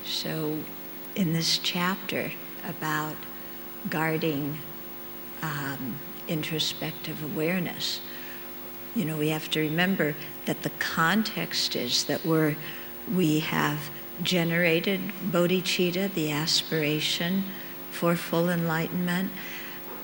So in this chapter about guarding introspective awareness, we have to remember that the context is that we have generated bodhicitta, the aspiration for full enlightenment.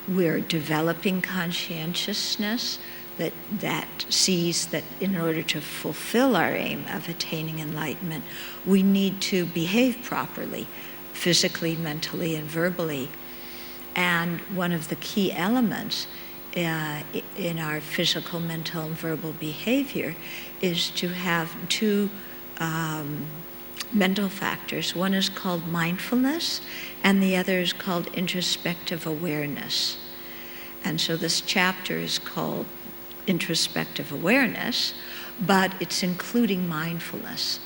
We're developing conscientiousness that sees that in order to fulfill our aim of attaining enlightenment, we need to behave properly, physically, mentally, and verbally. And one of the key elements in our physical, mental, and verbal behavior is to have two mental factors. One is called mindfulness, and the other is called introspective awareness. And so this chapter is called introspective awareness, but it's including mindfulness.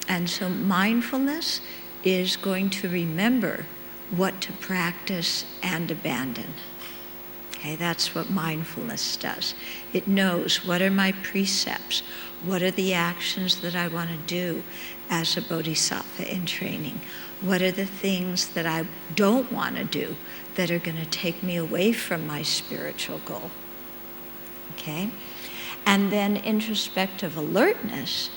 And so mindfulness is going to remember what to practice and abandon. Okay, that's what mindfulness does. It knows what are my precepts, what are the actions that I want to do as a bodhisattva in training, what are the things that I don't want to do that are going to take me away from my spiritual goal. Okay? And then introspective alertness,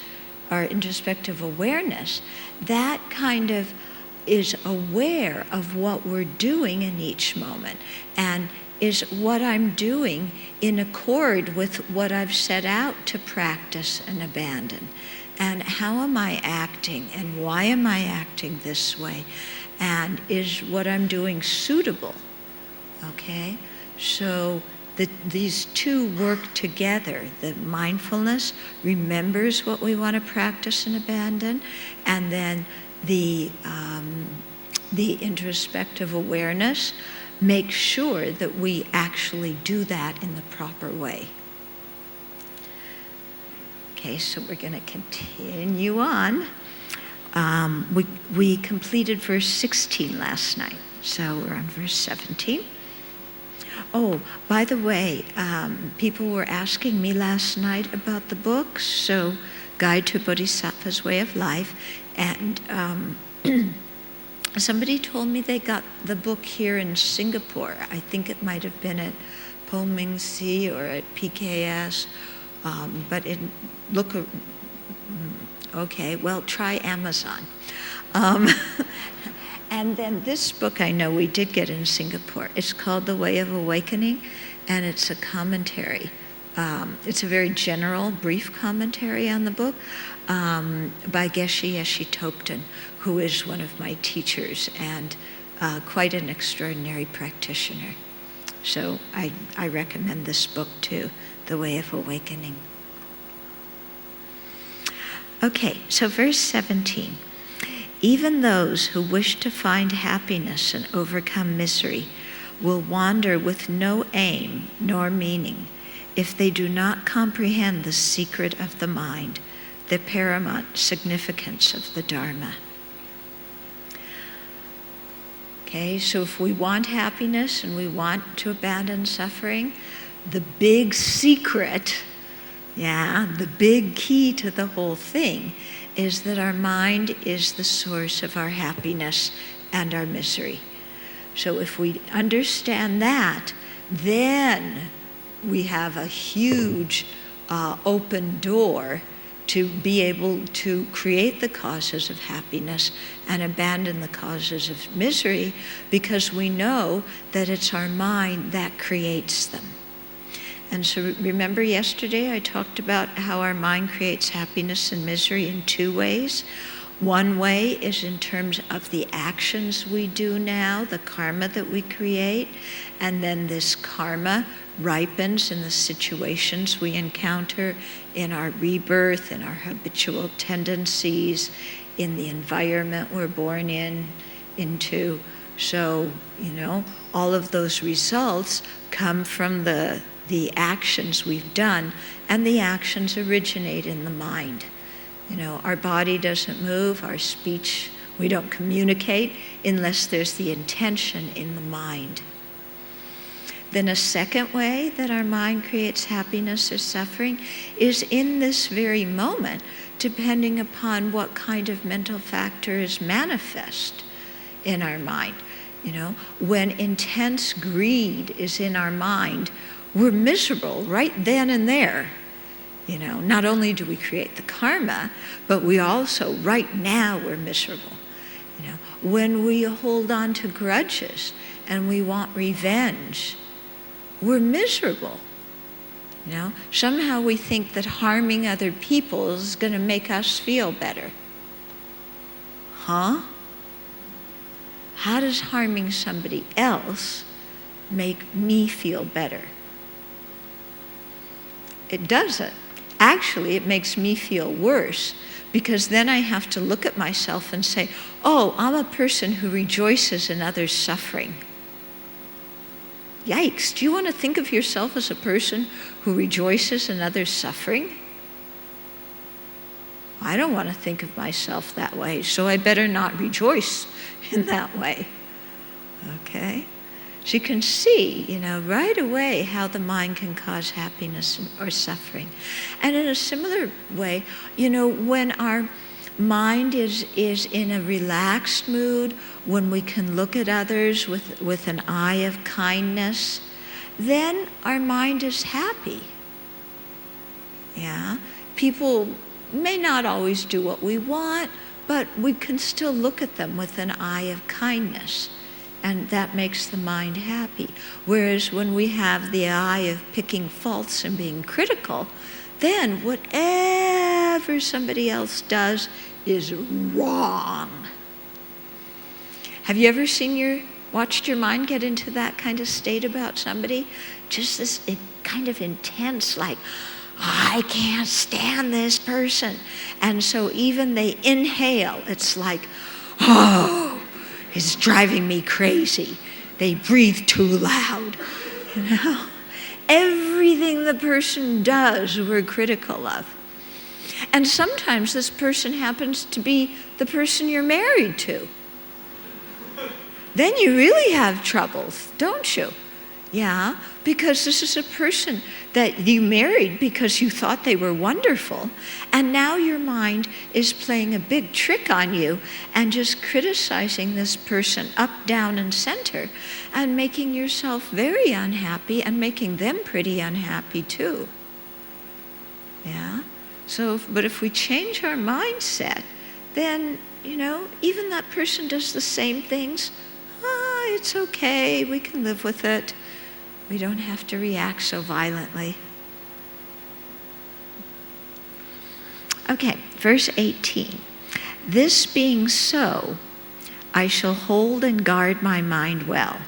or introspective awareness, that kind of is aware of what we're doing in each moment, and is what I'm doing in accord with what I've set out to practice and abandon. And how am I acting, and why am I acting this way? And is what I'm doing suitable? Okay? So these two work together. The mindfulness remembers what we want to practice and abandon, and then the introspective awareness makes sure that we actually do that in the proper way. Okay, so we're going to continue on. We completed verse 16 last night, so we're on verse 17. Oh, by the way, people were asking me last night about the books, so Guide to Bodhisattva's Way of Life, and somebody told me they got the book here in Singapore. I think it might have been at Pong Si or at PKS, but okay, well, try Amazon. And then this book I know we did get in Singapore. It's called The Way of Awakening, and it's a commentary. It's a very general, brief commentary on the book by Geshe Yeshe Topten, who is one of my teachers and quite an extraordinary practitioner. So I recommend this book too, The Way of Awakening. Okay, so verse 17. Even those who wish to find happiness and overcome misery will wander with no aim nor meaning if they do not comprehend the secret of the mind, the paramount significance of the Dharma. Okay, so if we want happiness and we want to abandon suffering, the big secret, the big key to the whole thing is that our mind is the source of our happiness and our misery. So if we understand that, then we have a huge open door to be able to create the causes of happiness and abandon the causes of misery, because we know that it's our mind that creates them. And so remember yesterday I talked about how our mind creates happiness and misery in two ways. One way is in terms of the actions we do now, the karma that we create, and then this karma ripens in the situations we encounter in our rebirth, in our habitual tendencies, in the environment we're born into. So, all of those results come from the actions we've done, and the actions originate in the mind. Our body doesn't move, our speech, we don't communicate unless there's the intention in the mind. Then a second way that our mind creates happiness or suffering is in this very moment, depending upon what kind of mental factor is manifest in our mind. When intense greed is in our mind, we're miserable right then and there. Not only do we create the karma, but we also, right now, we're miserable. When we hold on to grudges and we want revenge, we're miserable. Somehow we think that harming other people is going to make us feel better. Huh? How does harming somebody else make me feel better? It doesn't. Actually, it makes me feel worse, because then I have to look at myself and say, oh, I'm a person who rejoices in others' suffering. Yikes, do you want to think of yourself as a person who rejoices in others' suffering? I don't want to think of myself that way, so I better not rejoice in that way. Okay? So you can see, right away how the mind can cause happiness or suffering. And in a similar way, when our mind is in a relaxed mood, when we can look at others with an eye of kindness, then our mind is happy. Yeah? People may not always do what we want, but we can still look at them with an eye of kindness. And that makes the mind happy. Whereas when we have the eye of picking faults and being critical, then whatever somebody else does is wrong. Have you ever watched your mind get into that kind of state about somebody? Just this kind of intense, like, I can't stand this person. And so even they inhale, it's like, oh, it's driving me crazy. They breathe too loud. Everything the person does, we're critical of. And sometimes this person happens to be the person you're married to. Then you really have troubles, don't you? Yeah, because this is a person that you married because you thought they were wonderful, and now your mind is playing a big trick on you and just criticizing this person up, down, and center, and making yourself very unhappy and making them pretty unhappy too. Yeah? But if we change our mindset, then, even that person does the same things. It's okay, we can live with it. We don't have to react so violently. Okay, verse 18. This being so, I shall hold and guard my mind well.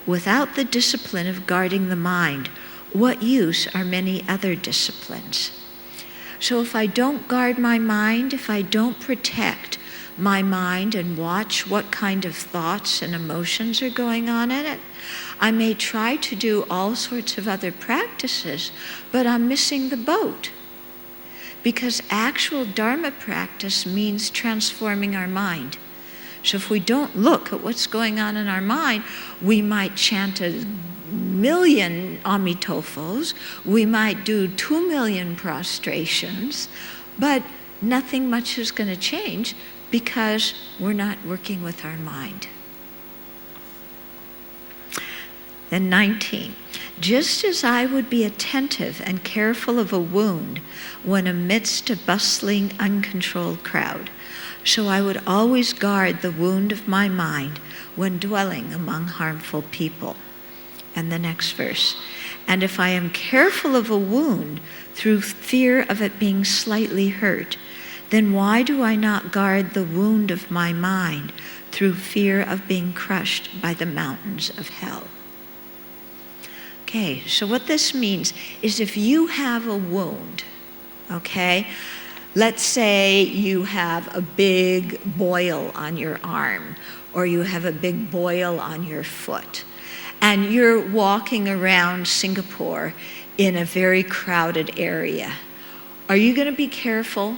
Without the discipline of guarding the mind, what use are many other disciplines? So if I don't guard my mind, if I don't protect my mind and watch what kind of thoughts and emotions are going on in it, I may try to do all sorts of other practices, but I'm missing the boat. Because actual Dharma practice means transforming our mind. So if we don't look at what's going on in our mind, we might chant 1,000,000 Amitofos, we might do 2,000,000 prostrations, but nothing much is going to change because we're not working with our mind. Then 19, just as I would be attentive and careful of a wound when amidst a bustling, uncontrolled crowd, so I would always guard the wound of my mind when dwelling among harmful people. And the next verse, and if I am careful of a wound through fear of it being slightly hurt, then why do I not guard the wound of my mind through fear of being crushed by the mountains of hell? Okay, so what this means is if you have a wound, okay, let's say you have a big boil on your arm, or you have a big boil on your foot, and you're walking around Singapore in a very crowded area, are you going to be careful?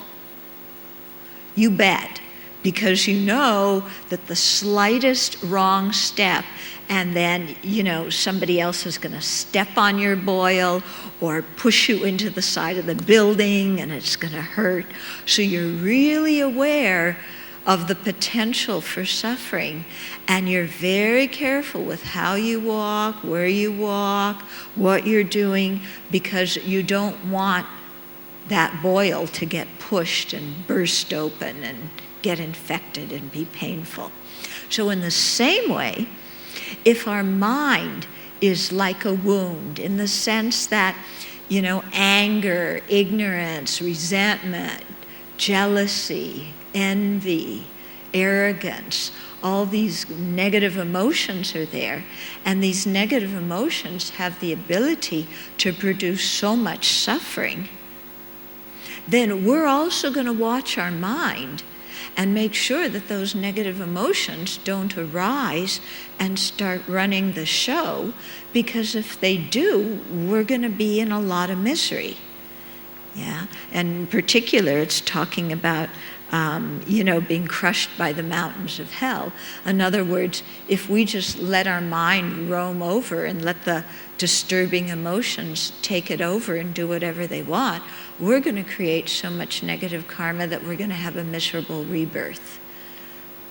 You bet. because you know that the slightest wrong step, and then, somebody else is going to step on your boil or push you into the side of the building, and it's going to hurt. So you're really aware of the potential for suffering, and you're very careful with how you walk, where you walk, what you're doing, because you don't want that boil to get pushed and burst open and get infected and be painful. So in the same way, if our mind is like a wound, in the sense that, anger, ignorance, resentment, jealousy, envy, arrogance, all these negative emotions are there, and these negative emotions have the ability to produce so much suffering, then we're also going to watch our mind and make sure that those negative emotions don't arise and start running the show, because if they do, we're going to be in a lot of misery. Yeah, and in particular, it's talking about being crushed by the mountains of hell. In other words, if we just let our mind roam over and let the disturbing emotions take it over and do whatever they want, we're going to create so much negative karma that we're going to have a miserable rebirth.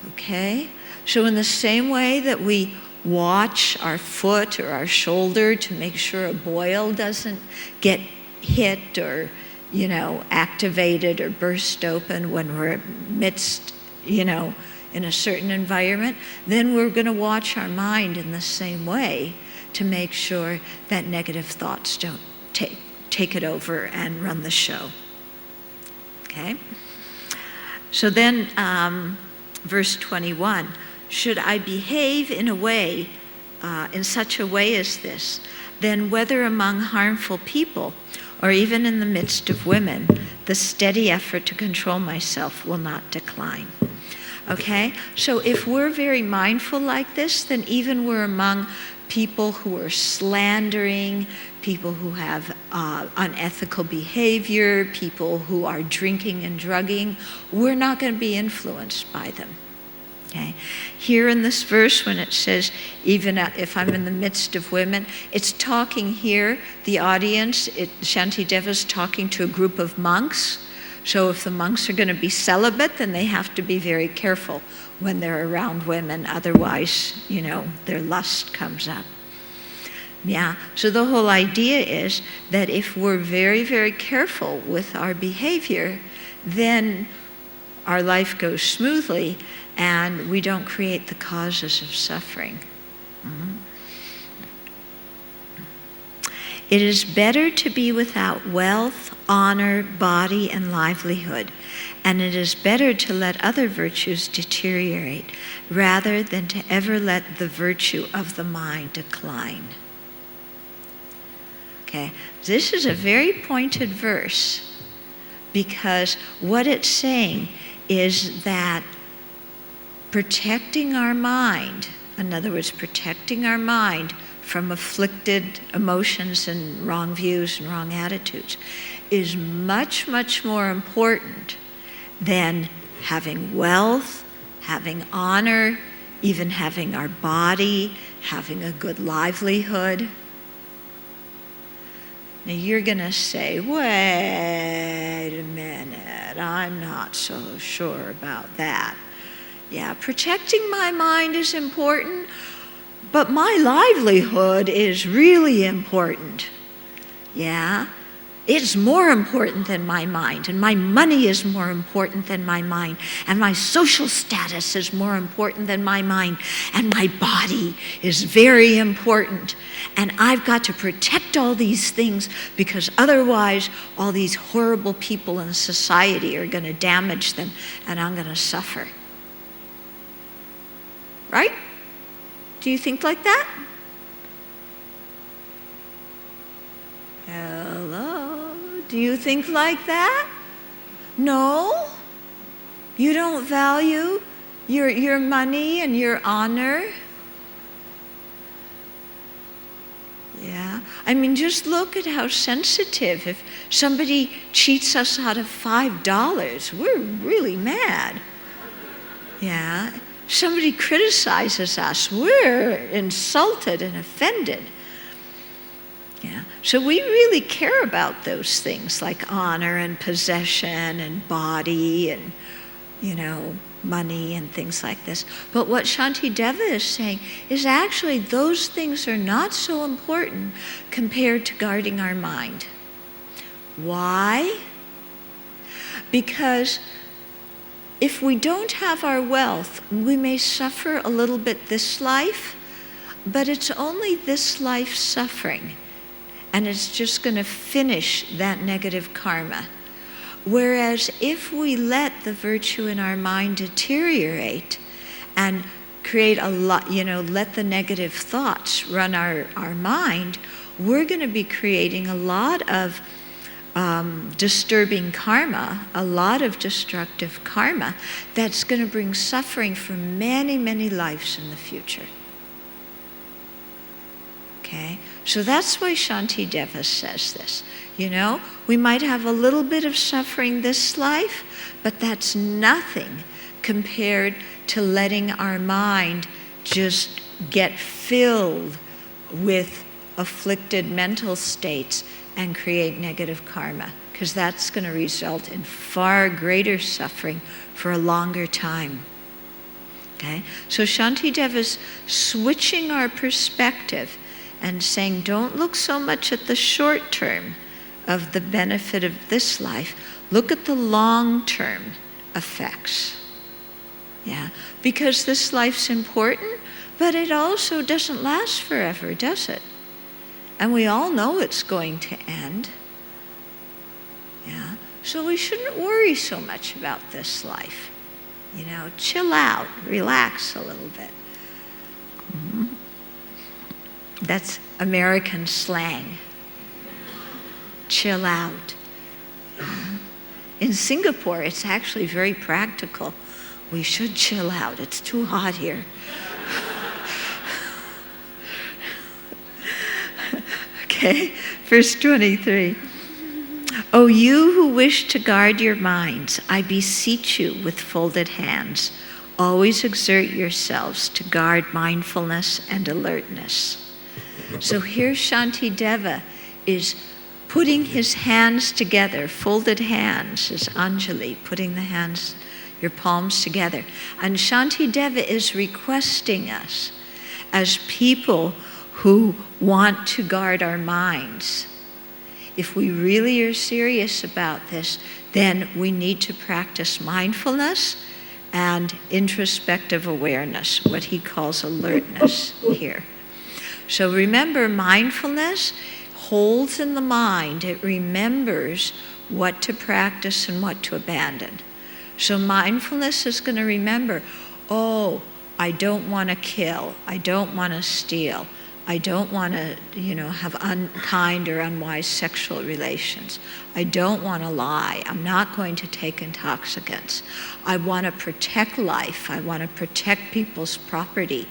Okay? So in the same way that we watch our foot or our shoulder to make sure a boil doesn't get hit or activated or burst open when we're amidst, in a certain environment, then we're going to watch our mind in the same way to make sure that negative thoughts don't take it over and run the show. Okay? So then, verse 21, should I behave in such a way as this, then whether among harmful people or even in the midst of women, the steady effort to control myself will not decline. Okay? So if we're very mindful like this, then even we're among people who are slandering, people who have unethical behavior, people who are drinking and drugging, we're not going to be influenced by them. Okay. Here in this verse, when it says, even if I'm in the midst of women, it's talking here, the audience, Shantideva's talking to a group of monks. So if the monks are going to be celibate, then they have to be very careful when they're around women. Otherwise, their lust comes up. Yeah, so the whole idea is that if we're very, very careful with our behavior, then our life goes smoothly, and we don't create the causes of suffering. Mm-hmm. It is better to be without wealth, honor, body, and livelihood, and it is better to let other virtues deteriorate rather than to ever let the virtue of the mind decline. Okay, this is a very pointed verse, because what it's saying is that protecting our mind, in other words, protecting our mind from afflicted emotions and wrong views and wrong attitudes, is much, much more important than having wealth, having honor, even having our body, having a good livelihood. Now you're going to say, wait a minute, I'm not so sure about that. Yeah, protecting my mind is important, but my livelihood is really important. Yeah, it's more important than my mind, and my money is more important than my mind, and my social status is more important than my mind, and my body is very important. And I've got to protect all these things, because otherwise all these horrible people in society are going to damage them, and I'm going to suffer. Right? Do you think like that? Hello? Do you think like that? No? You don't value your money and your honor? Yeah. I mean, just look at how sensitive. If somebody cheats us out of $5, we're really mad. Yeah. Somebody criticizes us, we're insulted and offended. Yeah. So we really care about those things like honor and possession and body and, money and things like this. But what Shantideva is saying is actually those things are not so important compared to guarding our mind. Why? Because if we don't have our wealth, we may suffer a little bit this life, but it's only this life suffering, and it's just going to finish that negative karma. Whereas if we let the virtue in our mind deteriorate and create a lot, let the negative thoughts run our mind, we're going to be creating a lot of disturbing karma, a lot of destructive karma that's going to bring suffering for many, many lives in the future. Okay? So that's why Shantideva says this. We might have a little bit of suffering this life, but that's nothing compared to letting our mind just get filled with afflicted mental states and create negative karma, because that's going to result in far greater suffering for a longer time. Okay? So Shantideva's switching our perspective and saying, don't look so much at the short term of the benefit of this life. Look at the long-term effects. Yeah? Because this life's important, but it also doesn't last forever, does it? And we all know it's going to end. Yeah? So we shouldn't worry so much about this life. Chill out, relax a little bit. Mm-hmm. That's American slang. Chill out. In Singapore, it's actually very practical. We should chill out. It's too hot here. Okay, verse 23. O you who wish to guard your minds, I beseech you with folded hands, always exert yourselves to guard mindfulness and alertness. So here Shantideva is putting his hands together, folded hands, is Anjali, putting the hands, your palms together. And Shantideva is requesting us as people who want to guard our minds. If we really are serious about this, then we need to practice mindfulness and introspective awareness, what he calls alertness here. So remember, mindfulness holds in the mind, it remembers what to practice and what to abandon. So mindfulness is going to remember, I don't want to kill, I don't want to steal, I don't want to, have unkind or unwise sexual relations. I don't want to lie. I'm not going to take intoxicants. I want to protect life. I want to protect people's property.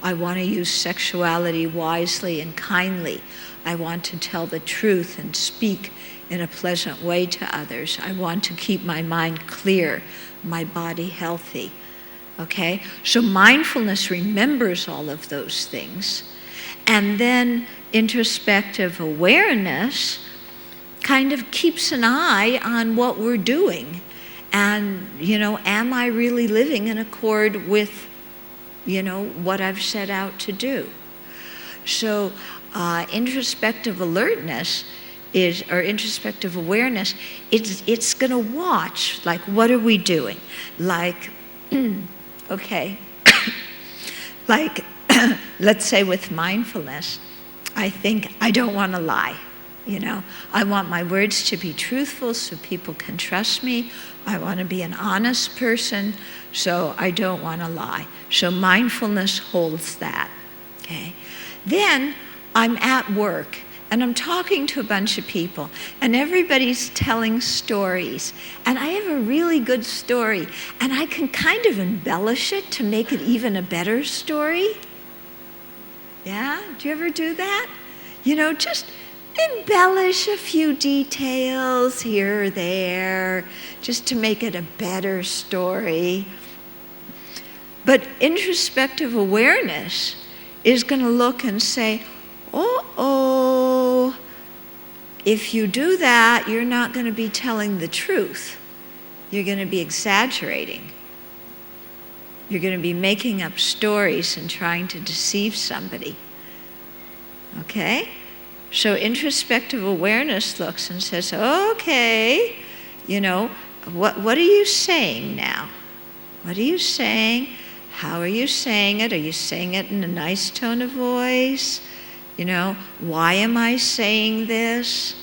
I want to use sexuality wisely and kindly. I want to tell the truth and speak in a pleasant way to others. I want to keep my mind clear, my body healthy. Okay? So mindfulness remembers all of those things. And then introspective awareness kind of keeps an eye on what we're doing. And, am I really living in accord with, what I've set out to do? So introspective alertness introspective awareness, it's going to watch, like, what are we doing? Like, okay, like, let's say with mindfulness, I think I don't want to lie. I want my words to be truthful so people can trust me. I want to be an honest person, so I don't want to lie. So mindfulness holds that, okay? Then I'm at work, and I'm talking to a bunch of people, and everybody's telling stories. And I have a really good story, and I can kind of embellish it to make it even a better story. Yeah? Do you ever do that? Just embellish a few details here or there, just to make it a better story. But introspective awareness is going to look and say, oh, if you do that, you're not going to be telling the truth. You're going to be exaggerating. You're going to be making up stories and trying to deceive somebody. Okay? So introspective awareness looks and says, okay, what are you saying now? What are you saying? How are you saying it? Are you saying it in a nice tone of voice? Why am I saying this?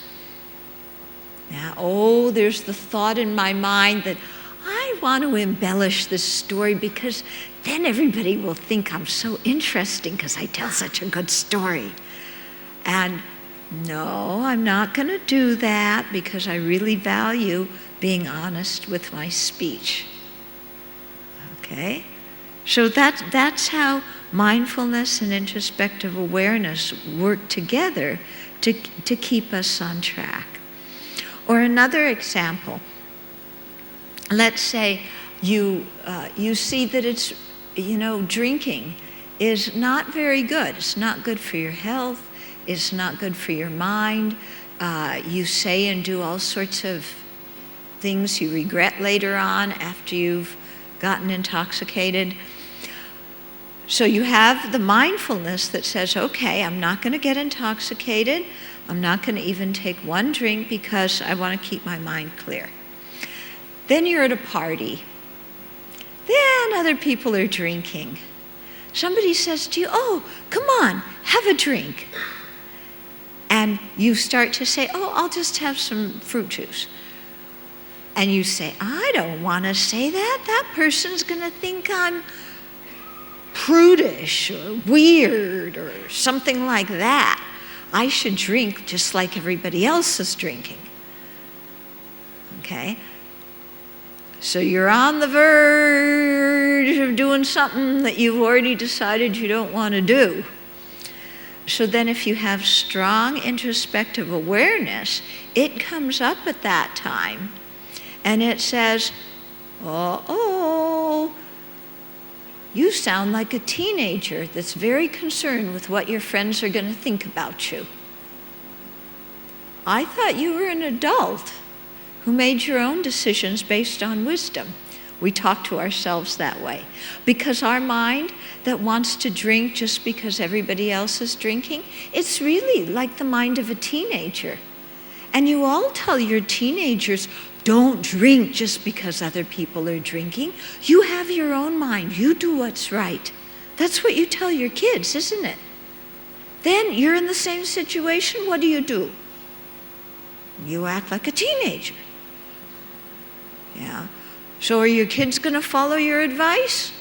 Now, there's the thought in my mind that I want to embellish this story because then everybody will think I'm so interesting because I tell such a good story. And no, I'm not going to do that because I really value being honest with my speech. Okay? So that's how mindfulness and introspective awareness work together to keep us on track. Or another example, let's say you see that it's, drinking is not very good. It's not good for your health. It's not good for your mind. You say and do all sorts of things you regret later on after you've gotten intoxicated. So you have the mindfulness that says, okay, I'm not going to get intoxicated. I'm not going to even take one drink because I want to keep my mind clear. Then you're at a party. Then other people are drinking. Somebody says to you, oh, come on, have a drink. And you start to say, oh, I'll just have some fruit juice. And you say, I don't want to say that. That person's going to think I'm prudish or weird or something like that. I should drink just like everybody else is drinking. Okay? So you're on the verge of doing something that you've already decided you don't want to do. So then if you have strong introspective awareness, it comes up at that time and it says, you sound like a teenager that's very concerned with what your friends are going to think about you. I thought you were an adult who made your own decisions based on wisdom. We talk to ourselves that way. Because our mind that wants to drink just because everybody else is drinking, it's really like the mind of a teenager. And you all tell your teenagers, don't drink just because other people are drinking. You have your own mind. You do what's right. That's what you tell your kids, isn't it? Then you're in the same situation. What do? You act like a teenager. Yeah. So are your kids going to follow your advice?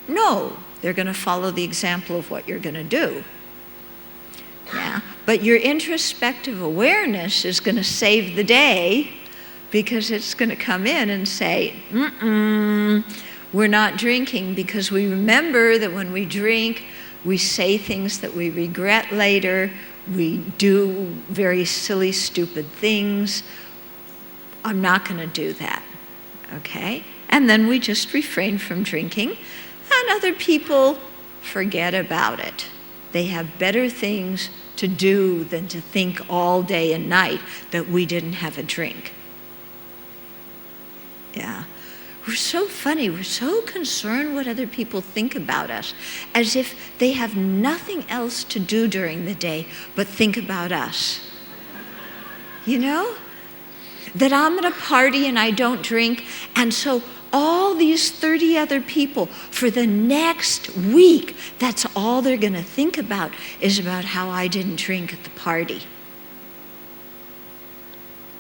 No. They're going to follow the example of what you're going to do. Yeah. But your introspective awareness is going to save the day because it's going to come in and say, we're not drinking because we remember that when we drink, we say things that we regret later. We do very silly, stupid things. I'm not going to do that. Okay? And then we just refrain from drinking, and other people forget about it. They have better things to do than to think all day and night that we didn't have a drink. Yeah. We're so funny. We're so concerned what other people think about us, as if they have nothing else to do during the day but think about us. That I'm at a party and I don't drink, and so all these 30 other people for the next week, that's all they're going to think about is about how I didn't drink at the party.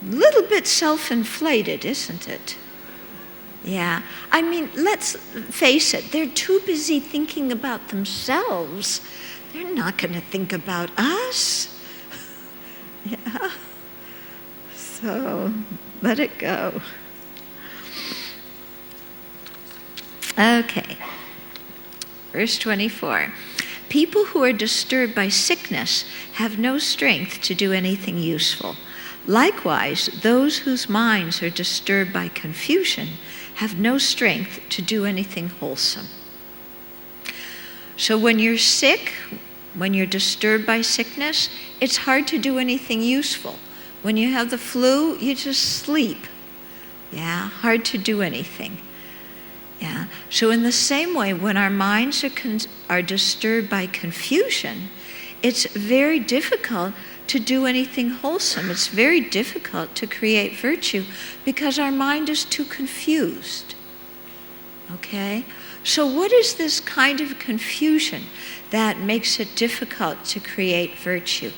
A little bit self-inflated, isn't it? Yeah. I mean, let's face it, they're too busy thinking about themselves. They're not going to think about us. Yeah. So, let it go. Okay. Verse 24. People who are disturbed by sickness have no strength to do anything useful. Likewise, those whose minds are disturbed by confusion have no strength to do anything wholesome. So when you're sick, when you're disturbed by sickness, it's hard to do anything useful. When you have the flu, you just sleep. Yeah, hard to do anything. Yeah. So in the same way, when our minds are disturbed by confusion, it's very difficult to do anything wholesome. It's very difficult to create virtue because our mind is too confused. Okay? So what is this kind of confusion that makes it difficult to create virtue?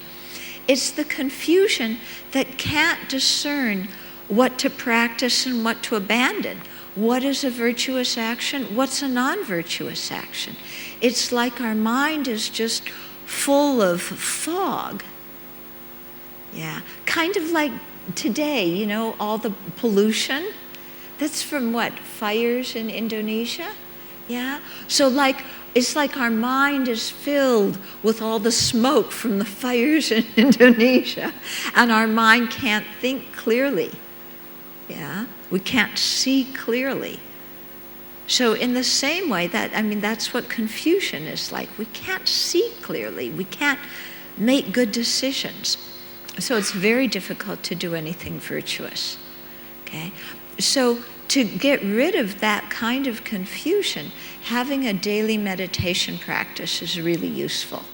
It's the confusion that can't discern what to practice and what to abandon. What is a virtuous action? What's a non-virtuous action? It's like our mind is just full of fog. Yeah, kind of like today, you know, all the pollution. That's from what? Fires in Indonesia? Yeah? So it's like our mind is filled with all the smoke from the fires in Indonesia, and our mind can't think clearly. Yeah? We can't see clearly. So in the same way, that's what confusion is like. We can't see clearly. We can't make good decisions. So it's very difficult to do anything virtuous. Okay? So to get rid of that kind of confusion, having a daily meditation practice is really useful.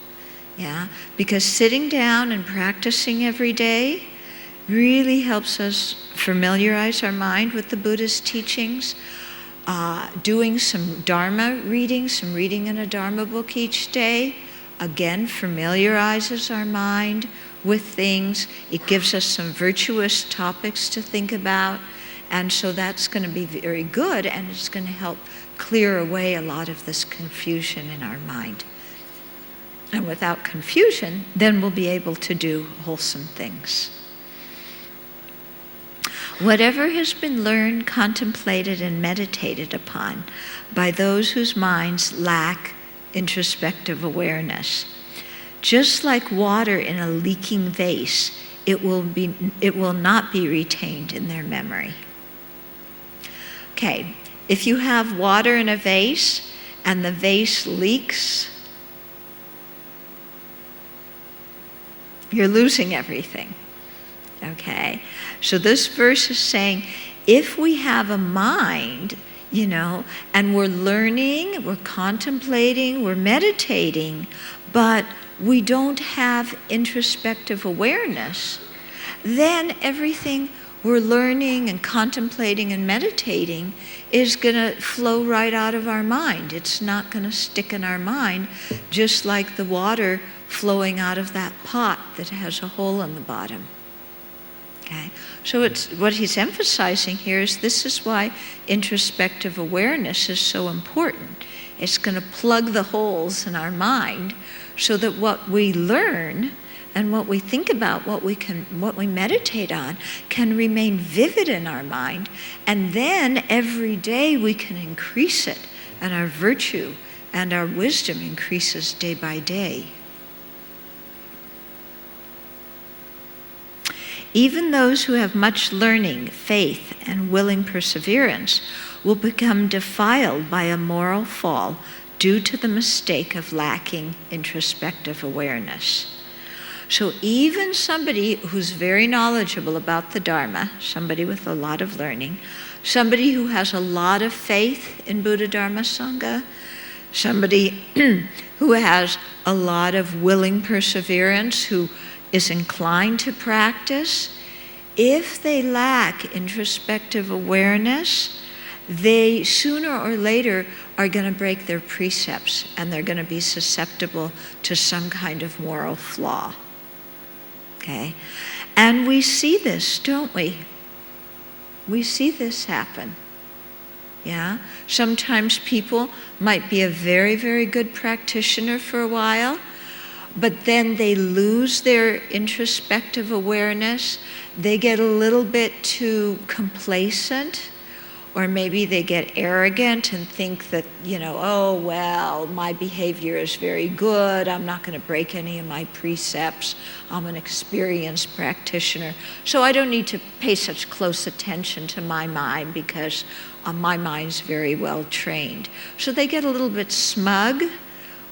Yeah? Because sitting down and practicing every day really helps us familiarize our mind with the Buddha's teachings. Doing some Dharma reading, some reading in a Dharma book each day, again, familiarizes our mind with things. It gives us some virtuous topics to think about. And so that's going to be very good, and it's going to help clear away a lot of this confusion in our mind. And without confusion, then we'll be able to do wholesome things. Whatever has been learned, contemplated, and meditated upon by those whose minds lack introspective awareness, just like water in a leaking vase, it will not be retained in their memory. Okay, if you have water in a vase and the vase leaks, you're losing everything. Okay, so this verse is saying, if we have a mind, you know, and we're learning, we're contemplating, we're meditating, but we don't have introspective awareness, then everything we're learning and contemplating and meditating is going to flow right out of our mind. It's not going to stick in our mind, just like the water flowing out of that pot that has a hole in the bottom. Okay? So it's what he's emphasizing here is this is why introspective awareness is so important. It's going to plug the holes in our mind so that what we learn and what we think about, what we meditate on, can remain vivid in our mind, and then every day we can increase it, and our virtue and our wisdom increases day by day. Even those who have much learning, faith, and willing perseverance will become defiled by a moral fall due to the mistake of lacking introspective awareness. So even somebody who's very knowledgeable about the Dharma, somebody with a lot of learning, somebody who has a lot of faith in Buddha, Dharma, Sangha, somebody who has a lot of willing perseverance, who is inclined to practice, if they lack introspective awareness, they sooner or later are going to break their precepts, and they're going to be susceptible to some kind of moral flaw. Okay? And we see this, don't we? We see this happen. Yeah? Sometimes people might be a very, very good practitioner for a while, but then they lose their introspective awareness. They get a little bit too complacent, or maybe they get arrogant and think that, oh, well, my behavior is very good. I'm not going to break any of my precepts. I'm an experienced practitioner, so I don't need to pay such close attention to my mind because my mind's very well trained. So they get a little bit smug,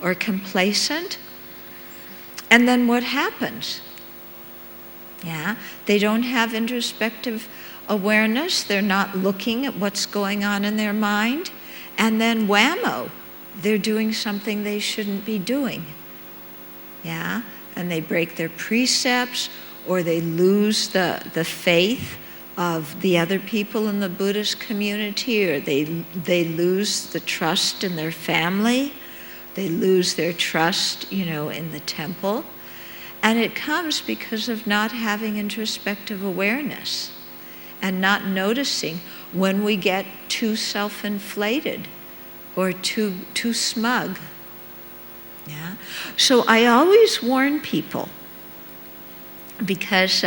or complacent. And then what happens? Yeah, they don't have introspective awareness. They're not looking at what's going on in their mind. And then whammo, they're doing something they shouldn't be doing. Yeah, and they break their precepts, or they lose the faith of the other people in the Buddhist community, or they lose the trust in their family. They lose their trust, in the temple. And it comes because of not having introspective awareness and not noticing when we get too self-inflated or too smug. Yeah. So I always warn people, because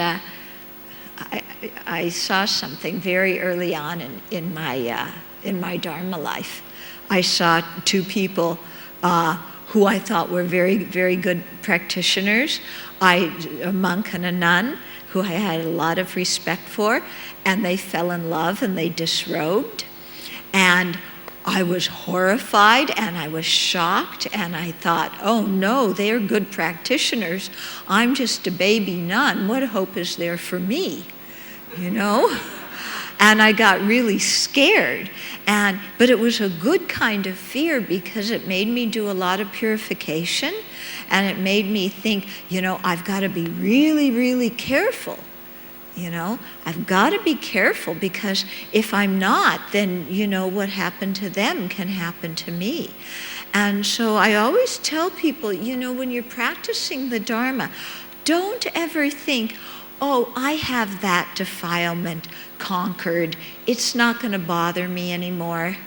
I saw something very early on in my Dharma life. I saw two people who I thought were very, very good practitioners. A monk and a nun who I had a lot of respect for, and they fell in love and they disrobed. And I was horrified and I was shocked, and I thought, oh no, they're good practitioners. I'm just a baby nun. What hope is there for me? And I got really scared. But it was a good kind of fear, because it made me do a lot of purification, and it made me think, I've got to be really, really careful. I've got to be careful, because if I'm not, then, what happened to them can happen to me. And so I always tell people, when you're practicing the Dharma, don't ever think, oh, I have that defilement conquered. It's not going to bother me anymore.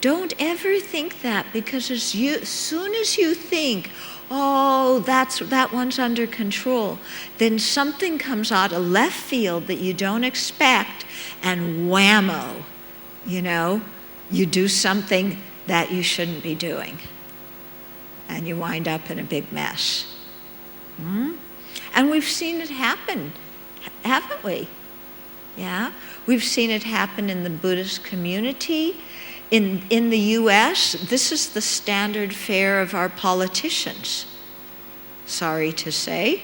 Don't ever think that, because as soon as you think, oh, that one's under control, then something comes out of left field that you don't expect, and whammo, you do something that you shouldn't be doing, and you wind up in a big mess. And we've seen it happen, haven't we? Yeah, we've seen it happen in the Buddhist community. In the US, this is the standard fare of our politicians. Sorry to say,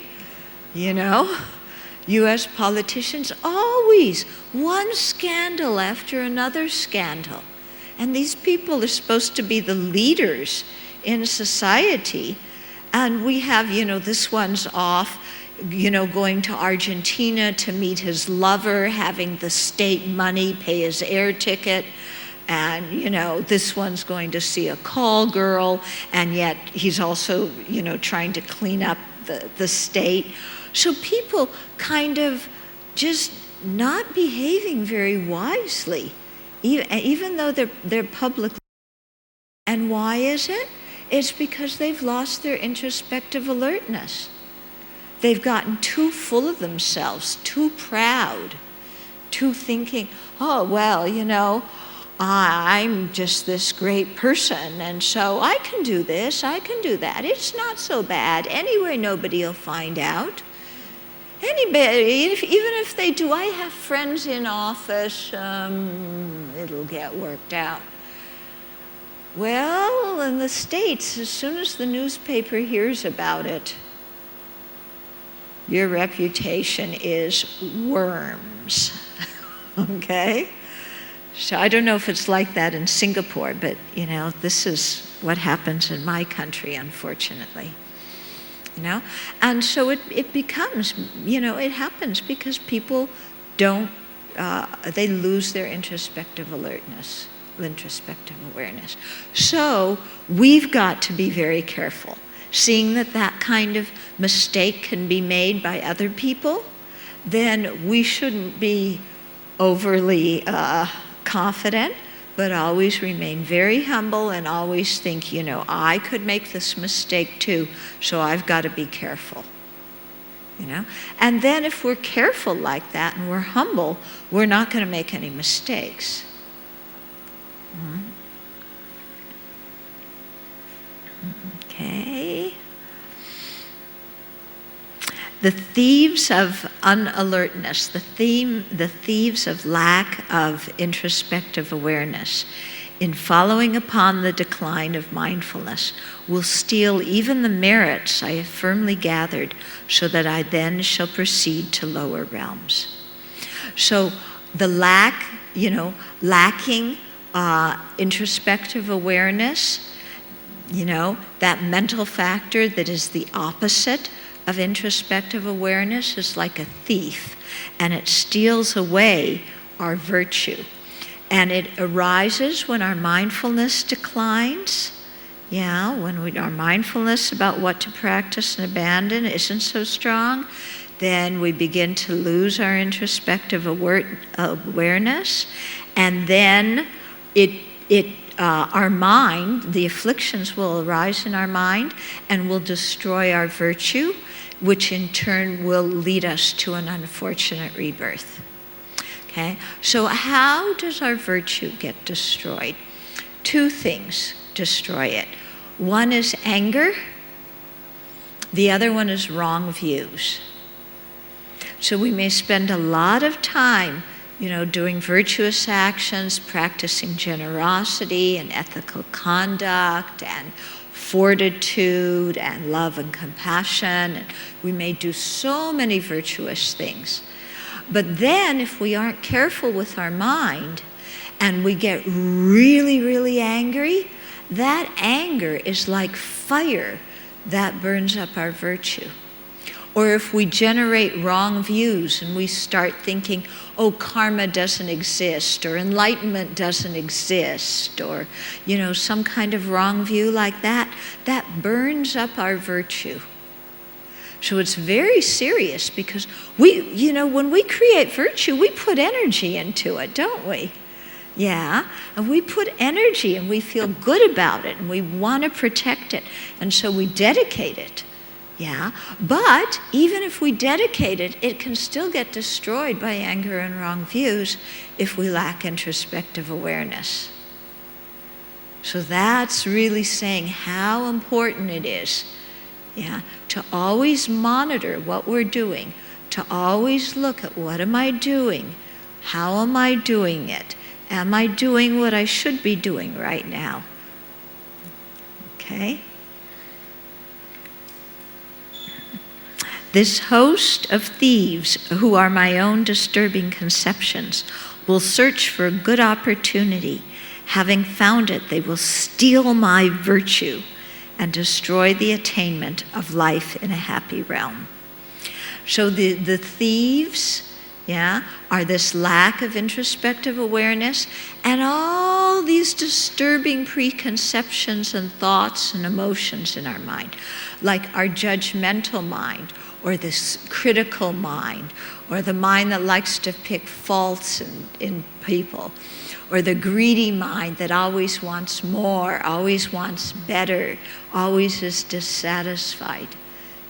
US politicians, always one scandal after another scandal. And these people are supposed to be the leaders in society. And we have, this one's off, going to Argentina to meet his lover, having the state money pay his air ticket. And, this one's going to see a call girl, and yet he's also, trying to clean up the state. So people kind of just not behaving very wisely, even though they're public. And why is it? It's because they've lost their introspective alertness. They've gotten too full of themselves, too proud, too thinking, oh, well, I'm just this great person, and so I can do this, I can do that. It's not so bad. Anyway, nobody will find out. Anybody, even if they do, I have friends in office, it'll get worked out. Well, in the States, as soon as the newspaper hears about it, your reputation is worms, okay? So I don't know if it's like that in Singapore, but, this is what happens in my country, unfortunately. And so it becomes, it happens because people don't, they lose their introspective alertness, introspective awareness. So we've got to be very careful. Seeing that kind of mistake can be made by other people, then we shouldn't be overly confident, but always remain very humble and always think, I could make this mistake too, so I've got to be careful. And then if we're careful like that and we're humble, we're not going to make any mistakes. Okay. The thieves of unalertness, the thieves of lack of introspective awareness, in following upon the decline of mindfulness, will steal even the merits I have firmly gathered, so that I then shall proceed to lower realms. So the lacking introspective awareness, that mental factor that is the opposite of introspective awareness, is like a thief, and it steals away our virtue. And it arises when our mindfulness declines. When our mindfulness about what to practice and abandon isn't so strong, then we begin to lose our introspective awareness, and then our mind, the afflictions will arise in our mind and will destroy our virtue, which in turn will lead us to an unfortunate rebirth. Okay? So how does our virtue get destroyed? Two things destroy it. One is anger. The other one is wrong views. So we may spend a lot of time, doing virtuous actions, practicing generosity and ethical conduct and fortitude and love and compassion. And we may do so many virtuous things. But then if we aren't careful with our mind and we get really, really angry, that anger is like fire that burns up our virtue. Or if we generate wrong views and we start thinking, karma doesn't exist, or enlightenment doesn't exist, or, some kind of wrong view like that, that burns up our virtue. So it's very serious, because when we create virtue, we put energy into it, don't we? Yeah, and we put energy and we feel good about it and we want to protect it, and so we dedicate it. Yeah, but even if we dedicate it, it can still get destroyed by anger and wrong views if we lack introspective awareness. So that's really saying how important it is, to always monitor what we're doing, to always look at what am I doing, how am I doing it, am I doing what I should be doing right now? Okay? This host of thieves, who are my own disturbing conceptions, will search for a good opportunity. Having found it, they will steal my virtue and destroy the attainment of life in a happy realm. So the thieves, are this lack of introspective awareness and all these disturbing preconceptions and thoughts and emotions in our mind, like our judgmental mind, or this critical mind, or the mind that likes to pick faults in people, or the greedy mind that always wants more, always wants better, always is dissatisfied.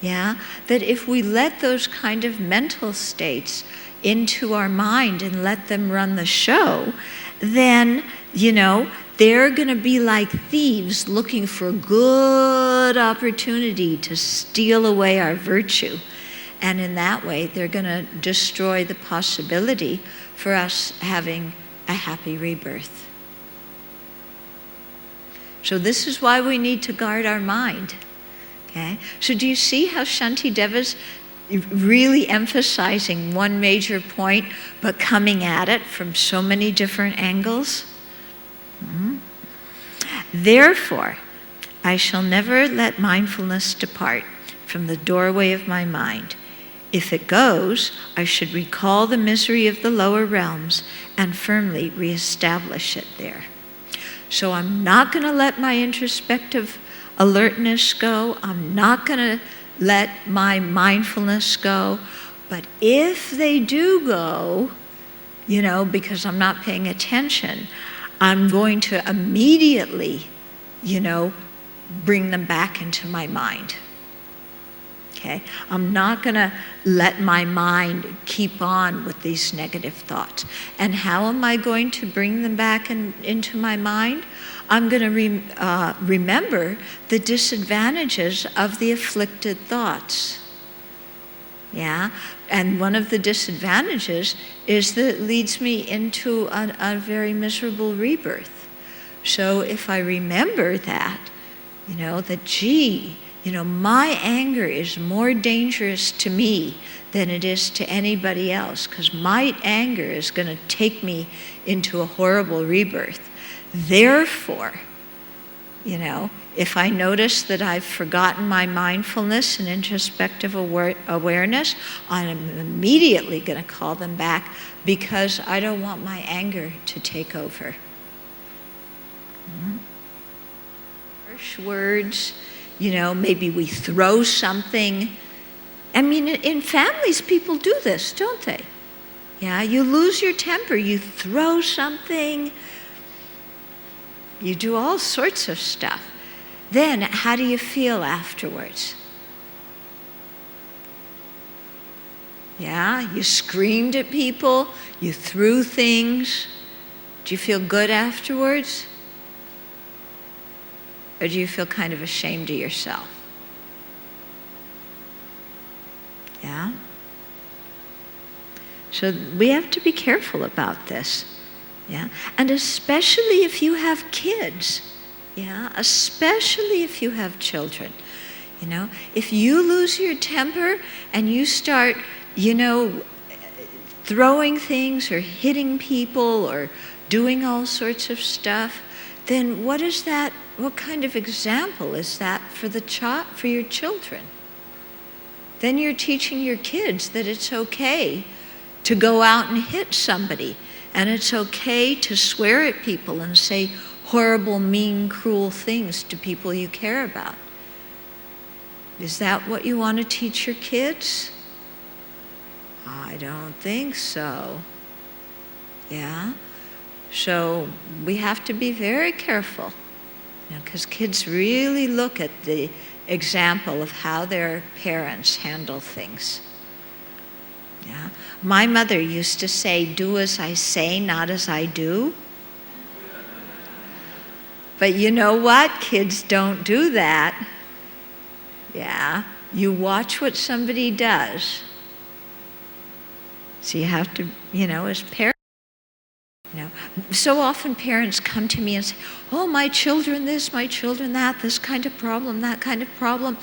That if we let those kind of mental states into our mind and let them run the show, then, they're going to be like thieves looking for a good opportunity to steal away our virtue. And in that way, they're going to destroy the possibility for us having a happy rebirth. So this is why we need to guard our mind. Okay? So do you see how Shantideva's really emphasizing one major point, but coming at it from so many different angles? Therefore, I shall never let mindfulness depart from the doorway of my mind. If it goes, I should recall the misery of the lower realms and firmly reestablish it there. So I'm not going to let my introspective alertness go. I'm not going to let my mindfulness go. But if they do go, because I'm not paying attention, I'm going to immediately, bring them back into my mind. Okay? I'm not going to let my mind keep on with these negative thoughts. And how am I going to bring them back into my mind? I'm going to remember the disadvantages of the afflicted thoughts. And one of the disadvantages is that it leads me into a very miserable rebirth. So if I remember that, that gee, my anger is more dangerous to me than it is to anybody else, because my anger is going to take me into a horrible rebirth. Therefore, if I notice that I've forgotten my mindfulness and introspective awareness, I'm immediately going to call them back, because I don't want my anger to take over. Harsh words, maybe we throw something. I mean, in families, people do this, don't they? Yeah, you lose your temper, you throw something, you do all sorts of stuff. Then, how do you feel afterwards? Yeah, you screamed at people, you threw things. Do you feel good afterwards? Or do you feel kind of ashamed of yourself? Yeah? So we have to be careful about this. Yeah? And especially if you have kids. Yeah? Especially if you have children. If you lose your temper and you start, throwing things or hitting people or doing all sorts of stuff, then what kind of example is that for your children? Then you're teaching your kids that it's okay to go out and hit somebody, and it's okay to swear at people and say horrible, mean, cruel things to people you care about. Is that what you want to teach your kids? I don't think so. Yeah? So we have to be very careful, because kids really look at the example of how their parents handle things. Yeah? My mother used to say, "Do as I say, not as I do." But you know what? Kids don't do that. Yeah? You watch what somebody does. So you have to, as parents, so often parents come to me and say, "Oh, my children this, my children that, this kind of problem, that kind of problem.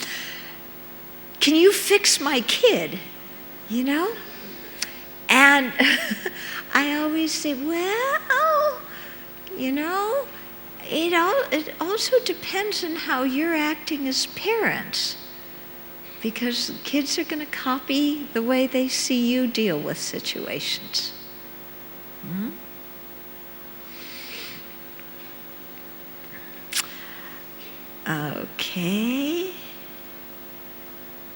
Can you fix my kid?" And I always say, well, it also depends on how you're acting as parents. Because kids are going to copy the way they see you deal with situations. Okay.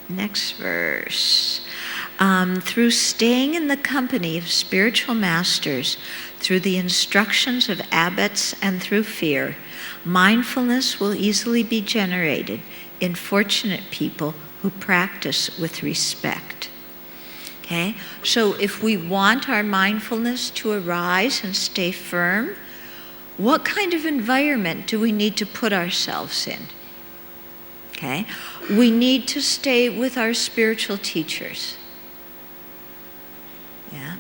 Next verse. Through staying in the company of spiritual masters, through the instructions of abbots, and through fear, mindfulness will easily be generated in fortunate people who practice with respect. Okay? So if we want our mindfulness to arise and stay firm, what kind of environment do we need to put ourselves in? Okay? We need to stay with our spiritual teachers. Yeah?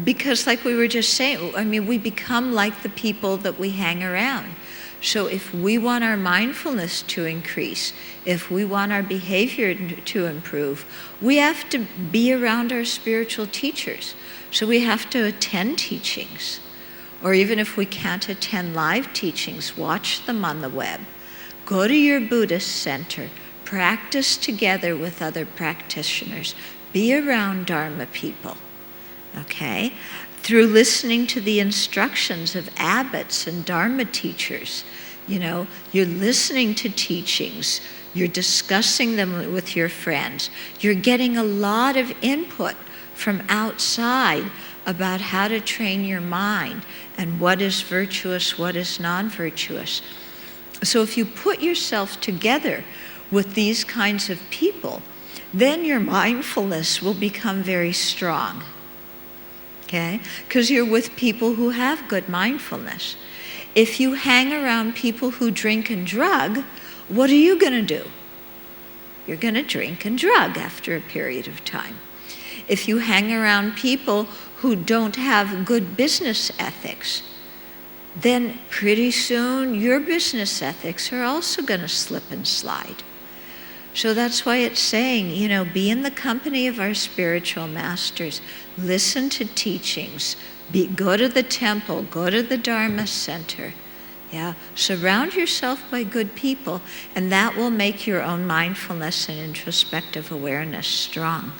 Because like we were just saying, we become like the people that we hang around. So if we want our mindfulness to increase, if we want our behavior to improve, we have to be around our spiritual teachers. So we have to attend teachings. Or even if we can't attend live teachings, watch them on the web. Go to your Buddhist center. Practice together with other practitioners. Be around Dharma people. Okay? Through listening to the instructions of abbots and Dharma teachers. You're listening to teachings. You're discussing them with your friends. You're getting a lot of input from outside about how to train your mind and what is virtuous, what is non-virtuous. So if you put yourself together with these kinds of people, then your mindfulness will become very strong. Okay? Because you're with people who have good mindfulness. If you hang around people who drink and drug, what are you going to do? You're going to drink and drug after a period of time. If you hang around people who don't have good business ethics, then pretty soon your business ethics are also going to slip and slide. So that's why it's saying, be in the company of our spiritual masters, listen to teachings, go to the temple, go to the Dharma center. Yeah, surround yourself by good people, and that will make your own mindfulness and introspective awareness strong.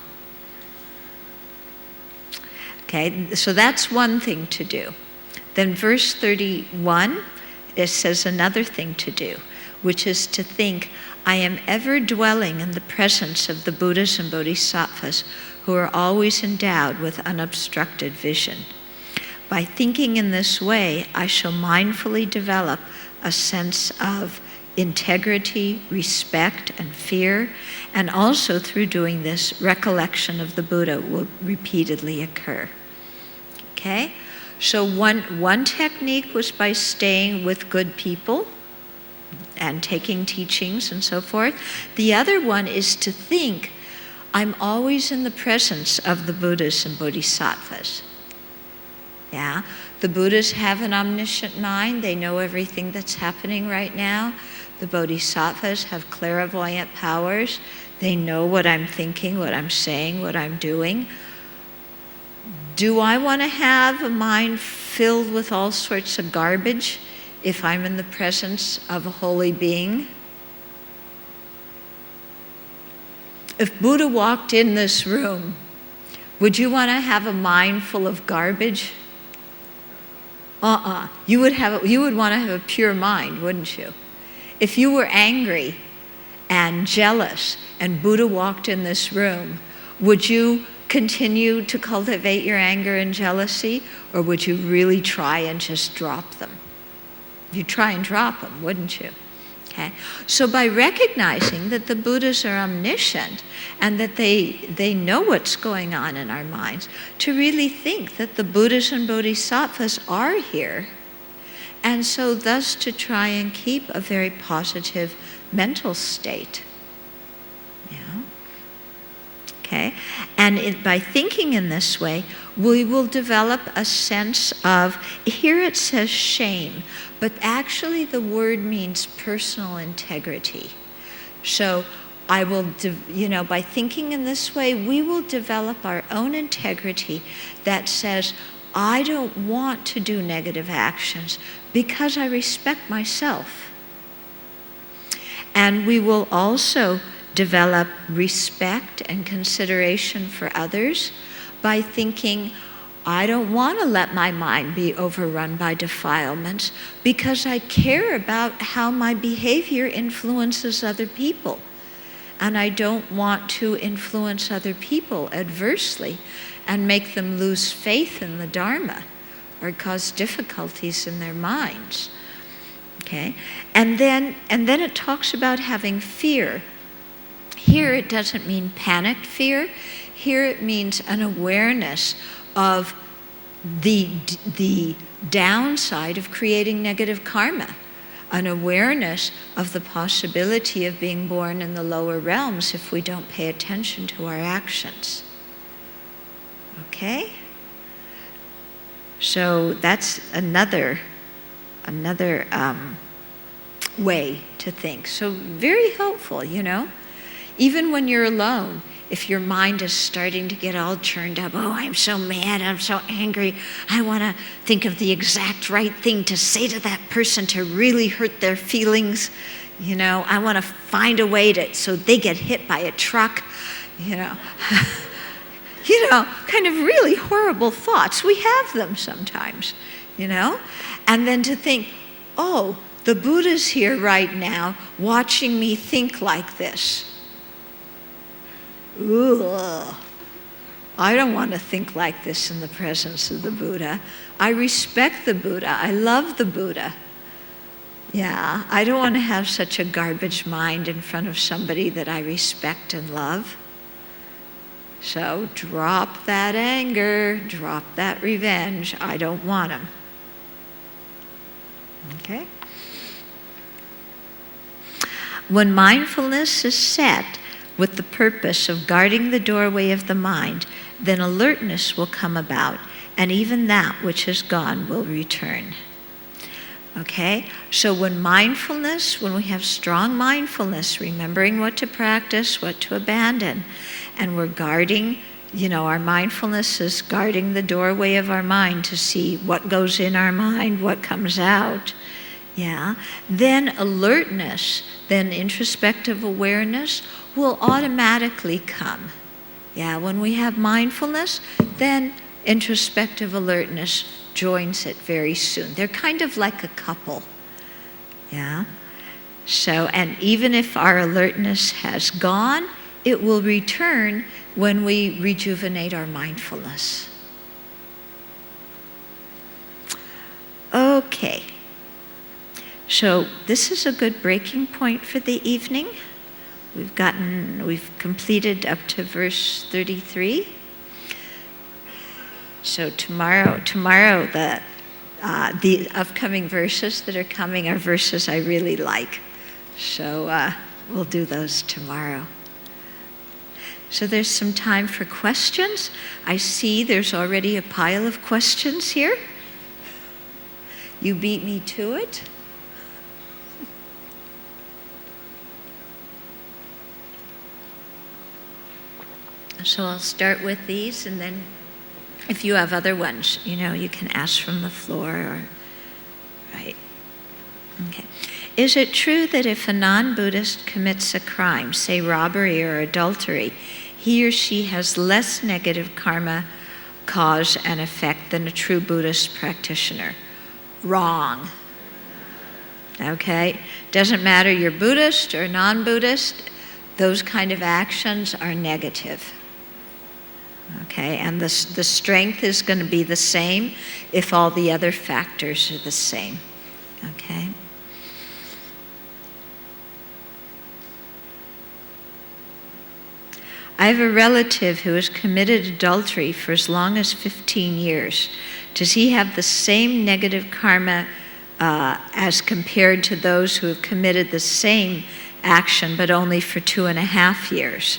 Okay, so that's one thing to do. Then verse 31, it says another thing to do, which is to think, I am ever dwelling in the presence of the Buddhas and Bodhisattvas who are always endowed with unobstructed vision. By thinking in this way, I shall mindfully develop a sense of integrity, respect, and fear, and also through doing this, recollection of the Buddha will repeatedly occur. Okay? So one technique was by staying with good people and taking teachings and so forth. The other one is to think, I'm always in the presence of the Buddhas and Bodhisattvas. Yeah, the Buddhas have an omniscient mind. They know everything that's happening right now. The Bodhisattvas have clairvoyant powers. They know what I'm thinking, what I'm saying, what I'm doing. Do I want to have a mind filled with all sorts of garbage if I'm in the presence of a holy being? If Buddha walked in this room, would you want to have a mind full of garbage? You would want to have a pure mind, wouldn't you? If you were angry and jealous and Buddha walked in this room, would you continue to cultivate your anger and jealousy, or would you really try and just drop them? You'd try and drop them, wouldn't you? Okay. So by recognizing that the Buddhas are omniscient and that they know what's going on in our minds, to really think that the Buddhas and Bodhisattvas are here, and so thus to try and keep a very positive mental state. Yeah. Okay. And by thinking in this way, we will develop a sense of, here it says shame, but actually the word means personal integrity. So I will, by thinking in this way, we will develop our own integrity that says, I don't want to do negative actions because I respect myself. And we will also develop respect and consideration for others by thinking, I don't want to let my mind be overrun by defilements because I care about how my behavior influences other people. And I don't want to influence other people adversely and make them lose faith in the Dharma or cause difficulties in their minds. Okay? And then it talks about having fear. Here it doesn't mean panicked fear. Here it means an awareness of the downside of creating negative karma, an awareness of the possibility of being born in the lower realms if we don't pay attention to our actions. Okay? So that's another way to think. So very helpful, Even when you're alone, if your mind is starting to get all churned up, oh, I'm so mad, I'm so angry, I want to think of the exact right thing to say to that person to really hurt their feelings, I want to find a way so they get hit by a truck, kind of really horrible thoughts. We have them sometimes, and then to think, oh, the Buddha's here right now watching me think like this. Ugh. I don't want to think like this in the presence of the Buddha. I respect the Buddha. I love the Buddha. Yeah, I don't want to have such a garbage mind in front of somebody that I respect and love. So drop that anger, drop that revenge. I don't want them. Okay? When mindfulness is set with the purpose of guarding the doorway of the mind, then alertness will come about, and even that which has gone will return. Okay? So when we have strong mindfulness, remembering what to practice, what to abandon, and we're guarding, our mindfulness is guarding the doorway of our mind to see what goes in our mind, what comes out. Yeah. Then alertness, then introspective awareness will automatically come. Yeah, when we have mindfulness, then introspective alertness joins it very soon. They're kind of like a couple. Yeah. So, and even if our alertness has gone, it will return when we rejuvenate our mindfulness. Okay. So this is a good breaking point for the evening. We've completed up to verse 33. So tomorrow, the upcoming verses that are coming are verses I really like. So we'll do those tomorrow. So there's some time for questions. I see there's already a pile of questions here. You beat me to it. So I'll start with these, and then if you have other ones, you can ask from the floor or, right. Okay. Is it true that if a non-Buddhist commits a crime, say robbery or adultery, he or she has less negative karma, cause, and effect than a true Buddhist practitioner? Wrong. Okay? Doesn't matter you're Buddhist or non-Buddhist, those kind of actions are negative. Okay, and the strength is going to be the same if all the other factors are the same. Okay? I have a relative who has committed adultery for as long as 15 years. Does he have the same negative karma as compared to those who have committed the same action but only for 2.5 years?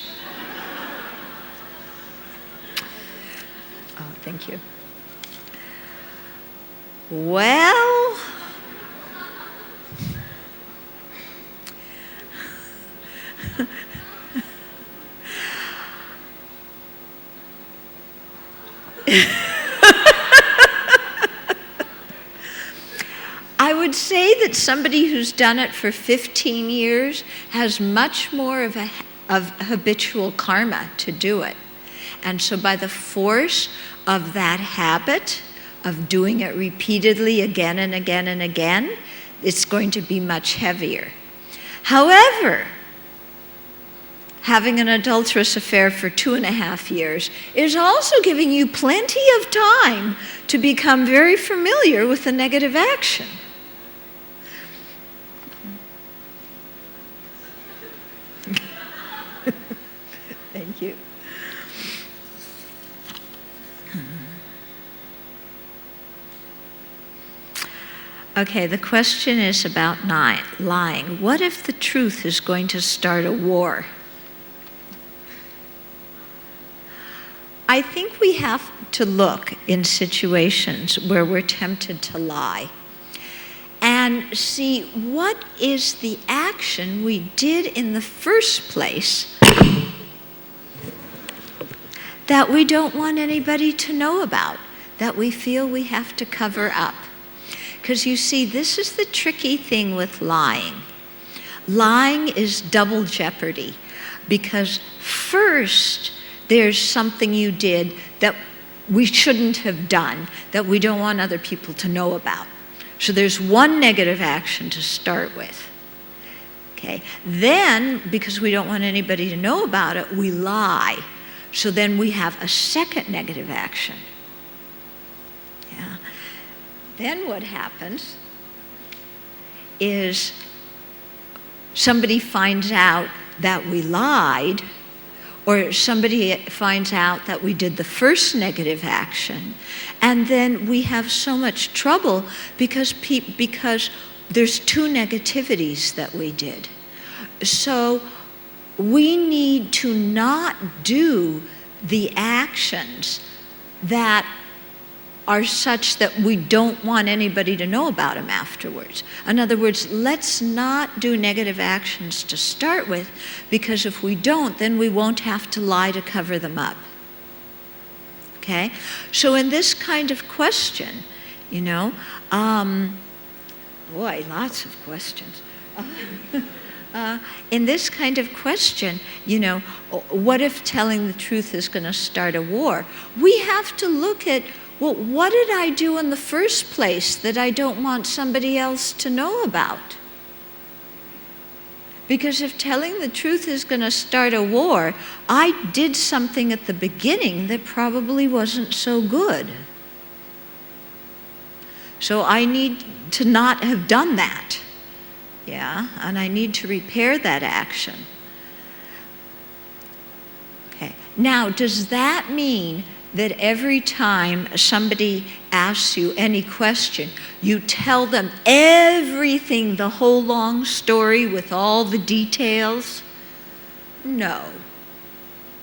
Thank you. Well, I would say that somebody who's done it for 15 years has much more of habitual karma to do it. And so by the force of that habit of doing it repeatedly again and again and again, it's going to be much heavier. However, having an adulterous affair for 2.5 years is also giving you plenty of time to become very familiar with the negative action. Thank you. Okay, the question is about lying. What if the truth is going to start a war? I think we have to look in situations where we're tempted to lie and see what is the action we did in the first place that we don't want anybody to know about, that we feel we have to cover up. Because you see, this is the tricky thing with lying. Lying is double jeopardy, because first there's something you did that we shouldn't have done, that we don't want other people to know about. So there's one negative action to start with. Okay. Then, because we don't want anybody to know about it, we lie. So then we have a second negative action. Yeah. Then what happens is somebody finds out that we lied, or somebody finds out that we did the first negative action, and then we have so much trouble because there's two negativities that we did. So we need to not do the actions that are such that we don't want anybody to know about them afterwards. In other words, let's not do negative actions to start with, because if we don't, then we won't have to lie to cover them up. Okay? So in this kind of question, boy, lots of questions. In this kind of question, what if telling the truth is going to start a war? We have to look at, well, what did I do in the first place that I don't want somebody else to know about? Because if telling the truth is going to start a war, I did something at the beginning that probably wasn't so good. So I need to not have done that. Yeah, and I need to repair that action. Okay. Now, does that mean that every time somebody asks you any question, you tell them everything, the whole long story with all the details? No,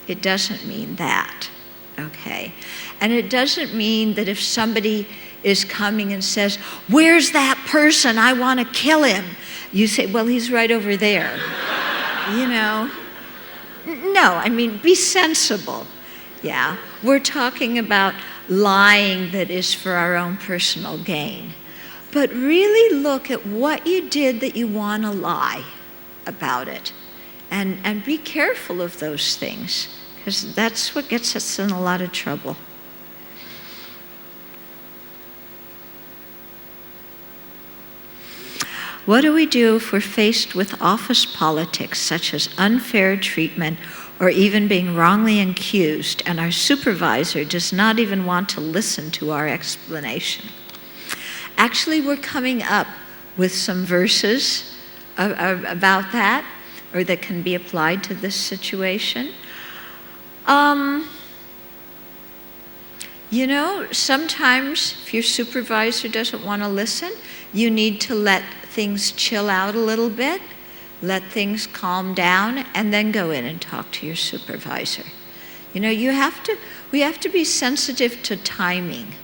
it doesn't mean that. Okay. And it doesn't mean that if somebody is coming and says, "Where's that person? I want to kill him," you say, "Well, he's right over there." No, I mean, be sensible. Yeah, we're talking about lying that is for our own personal gain. But really look at what you did that you want to lie about it. And be careful of those things, because that's what gets us in a lot of trouble. What do we do if we're faced with office politics, such as unfair treatment or even being wrongly accused, and our supervisor does not even want to listen to our explanation? Actually, we're coming up with some verses about that, or that can be applied to this situation. Sometimes if your supervisor doesn't want to listen, you need to let things chill out a little bit, let things calm down, and then go in and talk to your supervisor. We have to be sensitive to timing.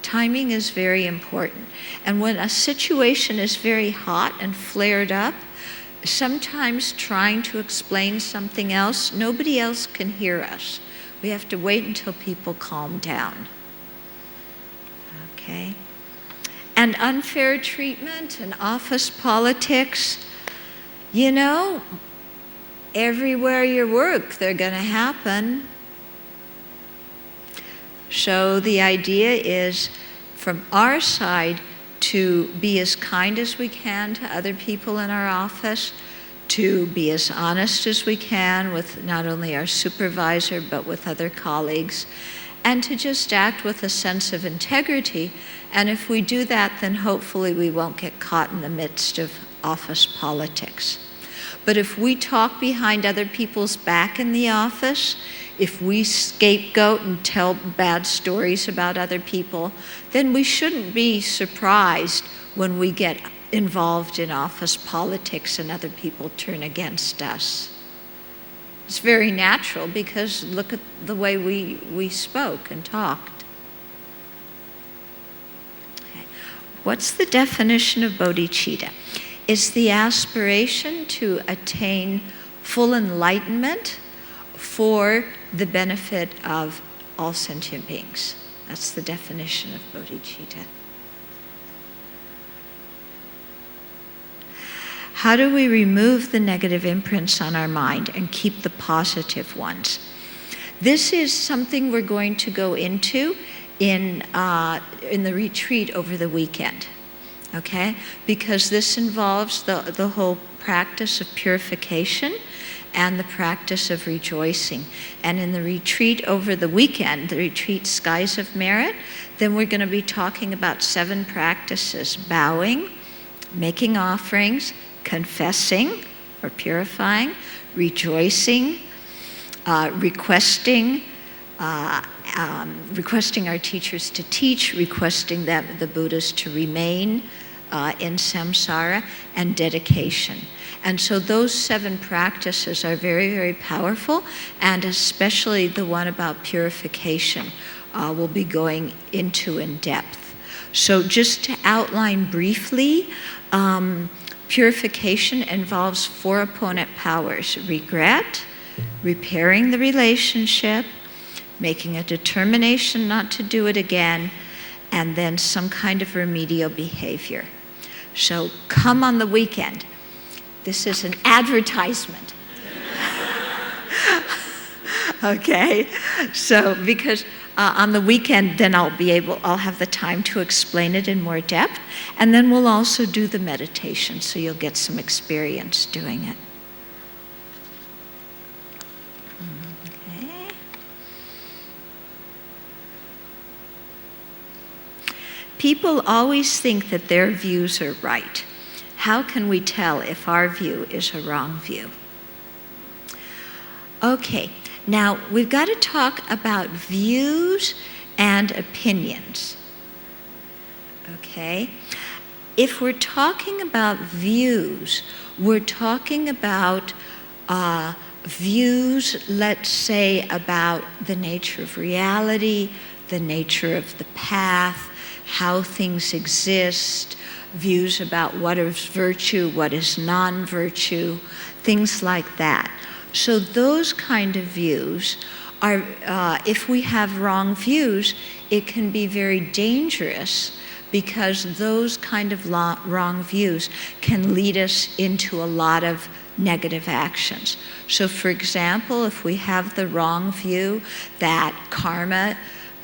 Timing is very important. And when a situation is very hot and flared up, sometimes trying to explain something else, nobody else can hear us. We have to wait until people calm down. Okay? And unfair treatment and office politics, everywhere you work, they're going to happen. So the idea is, from our side, to be as kind as we can to other people in our office, to be as honest as we can with not only our supervisor, but with other colleagues, and to just act with a sense of integrity. And if we do that, then hopefully we won't get caught in the midst of office politics. But if we talk behind other people's back in the office, if we scapegoat and tell bad stories about other people, then we shouldn't be surprised when we get involved in office politics and other people turn against us. It's very natural, because look at the way we spoke and talked. What's the definition of bodhicitta? It's the aspiration to attain full enlightenment for the benefit of all sentient beings. That's the definition of bodhicitta. How do we remove the negative imprints on our mind and keep the positive ones? This is something we're going to go into in the retreat over the weekend, okay? Because this involves the whole practice of purification and the practice of rejoicing. And in the retreat over the weekend, the retreat Skies of Merit, then we're going to be talking about 7 practices: bowing, making offerings, confessing or purifying, rejoicing, requesting our teachers to teach, requesting the Buddhas to remain in samsara, and dedication. And so those 7 practices are very, very powerful, and especially the one about purification we'll be going into in depth. So just to outline briefly, purification involves 4 opponent powers: regret, repairing the relationship, making a determination not to do it again, and then some kind of remedial behavior. So come on the weekend. This is an advertisement. Okay, so because on the weekend, then I'll have the time to explain it in more depth, and then we'll also do the meditation, so you'll get some experience doing it. Okay. People always think that their views are right. How can we tell if our view is a wrong view? Okay. Now, we've got to talk about views and opinions, okay? If we're talking about views, we're talking about views, let's say, about the nature of reality, the nature of the path, how things exist, views about what is virtue, what is non-virtue, things like that. So those kind of views are, if we have wrong views, it can be very dangerous, because those kind of wrong views can lead us into a lot of negative actions. So for example, if we have the wrong view that karma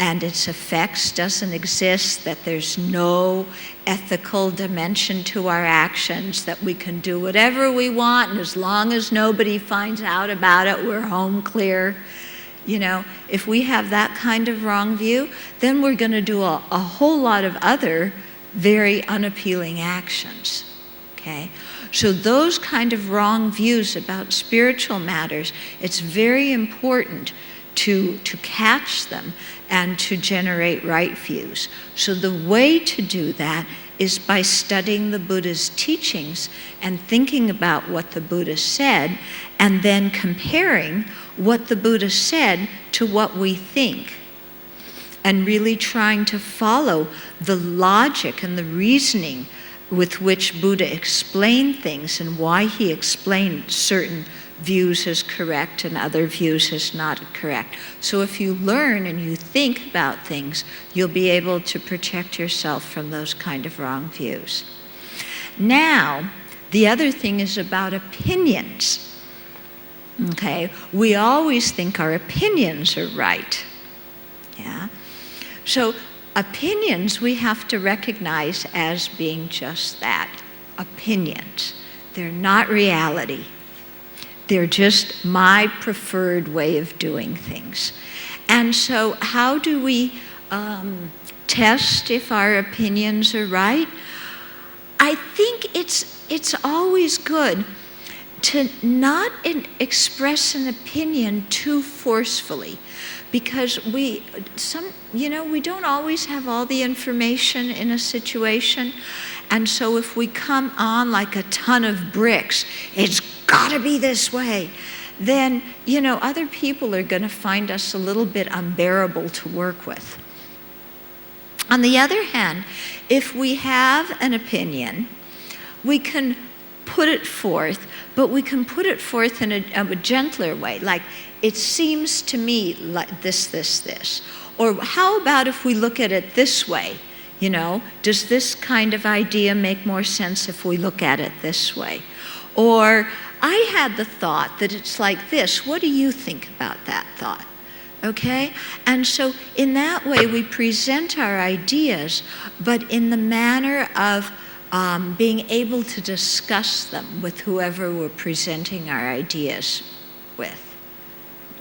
and its effects doesn't exist, that there's no ethical dimension to our actions, that we can do whatever we want, and as long as nobody finds out about it, we're home clear. You know, if we have that kind of wrong view, then we're going to do a whole lot of other very unappealing actions, okay? So those kind of wrong views about spiritual matters, it's very important to catch them and to generate right views. So the way to do that is by studying the Buddha's teachings and thinking about what the Buddha said, and then comparing what the Buddha said to what we think, and really trying to follow the logic and the reasoning with which Buddha explained things, and why he explained certain views as correct and other views as not correct. So if you learn and you think about things, you'll be able to protect yourself from those kind of wrong views. Now, the other thing is about opinions. Okay, we always think our opinions are right. Yeah. So opinions we have to recognize as being just that, opinions. They're not reality. They're just my preferred way of doing things. And so how do we test if our opinions are right? I think it's always good to not express an opinion too forcefully, because we don't always have all the information in a situation. And so if we come on like a ton of bricks, it's got to be this way, then, other people are going to find us a little bit unbearable to work with. On the other hand, if we have an opinion, we can put it forth, but we can put it forth in a gentler way, like, it seems to me like this. Or how about if we look at it this way? Does this kind of idea make more sense if we look at it this way? Or, I had the thought that it's like this. What do you think about that thought? Okay? And so in that way, we present our ideas, but in the manner of being able to discuss them with whoever we're presenting our ideas with,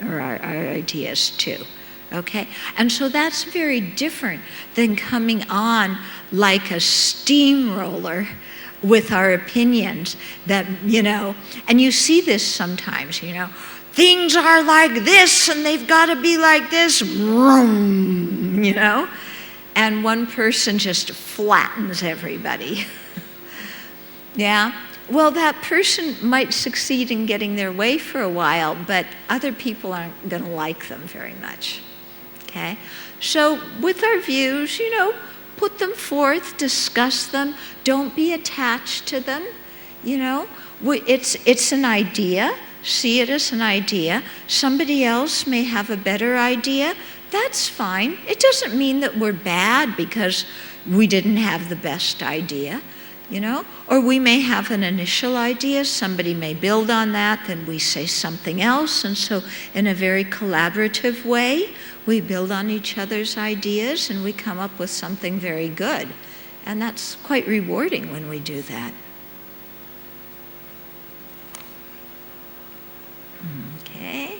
or our ideas to. Okay? And so that's very different than coming on like a steamroller with our opinions that, and you see this sometimes, things are like this and they've got to be like this, and one person just flattens everybody. Yeah? Well, that person might succeed in getting their way for a while, but other people aren't going to like them very much. Okay? So with our views, put them forth, discuss them, don't be attached to them, It's an idea, see it as an idea. Somebody else may have a better idea, that's fine. It doesn't mean that we're bad because we didn't have the best idea, Or we may have an initial idea, somebody may build on that, then we say something else, and so in a very collaborative way, we build on each other's ideas and we come up with something very good. And that's quite rewarding when we do that. Okay.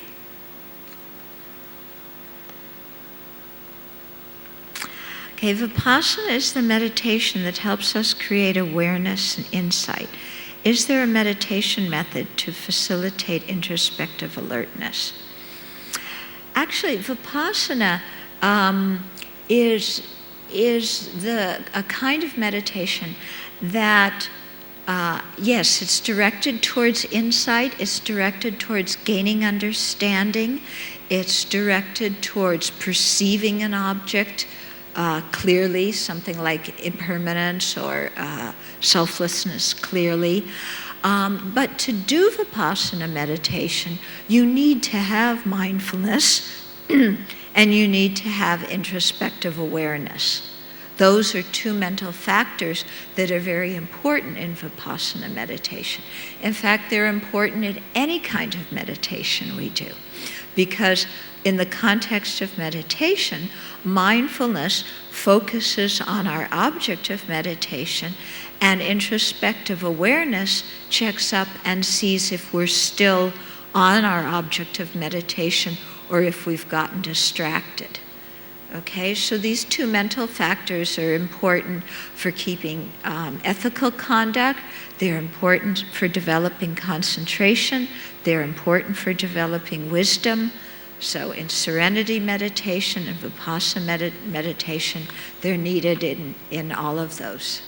Okay, Vipassana is the meditation that helps us create awareness and insight. Is there a meditation method to facilitate introspective alertness? Actually, Vipassana is a kind of meditation that, yes, it's directed towards insight, it's directed towards gaining understanding, it's directed towards perceiving an object clearly, something like impermanence or selflessness clearly. But to do Vipassana meditation, you need to have mindfulness and you need to have introspective awareness. Those are two mental factors that are very important in Vipassana meditation. In fact, they're important in any kind of meditation we do, because in the context of meditation, mindfulness focuses on our object of meditation, and introspective awareness checks up and sees if we're still on our object of meditation or if we've gotten distracted. Okay, so these two mental factors are important for keeping ethical conduct. They're important for developing concentration. They're important for developing wisdom. So in serenity meditation and Vipassana meditation, they're needed in all of those.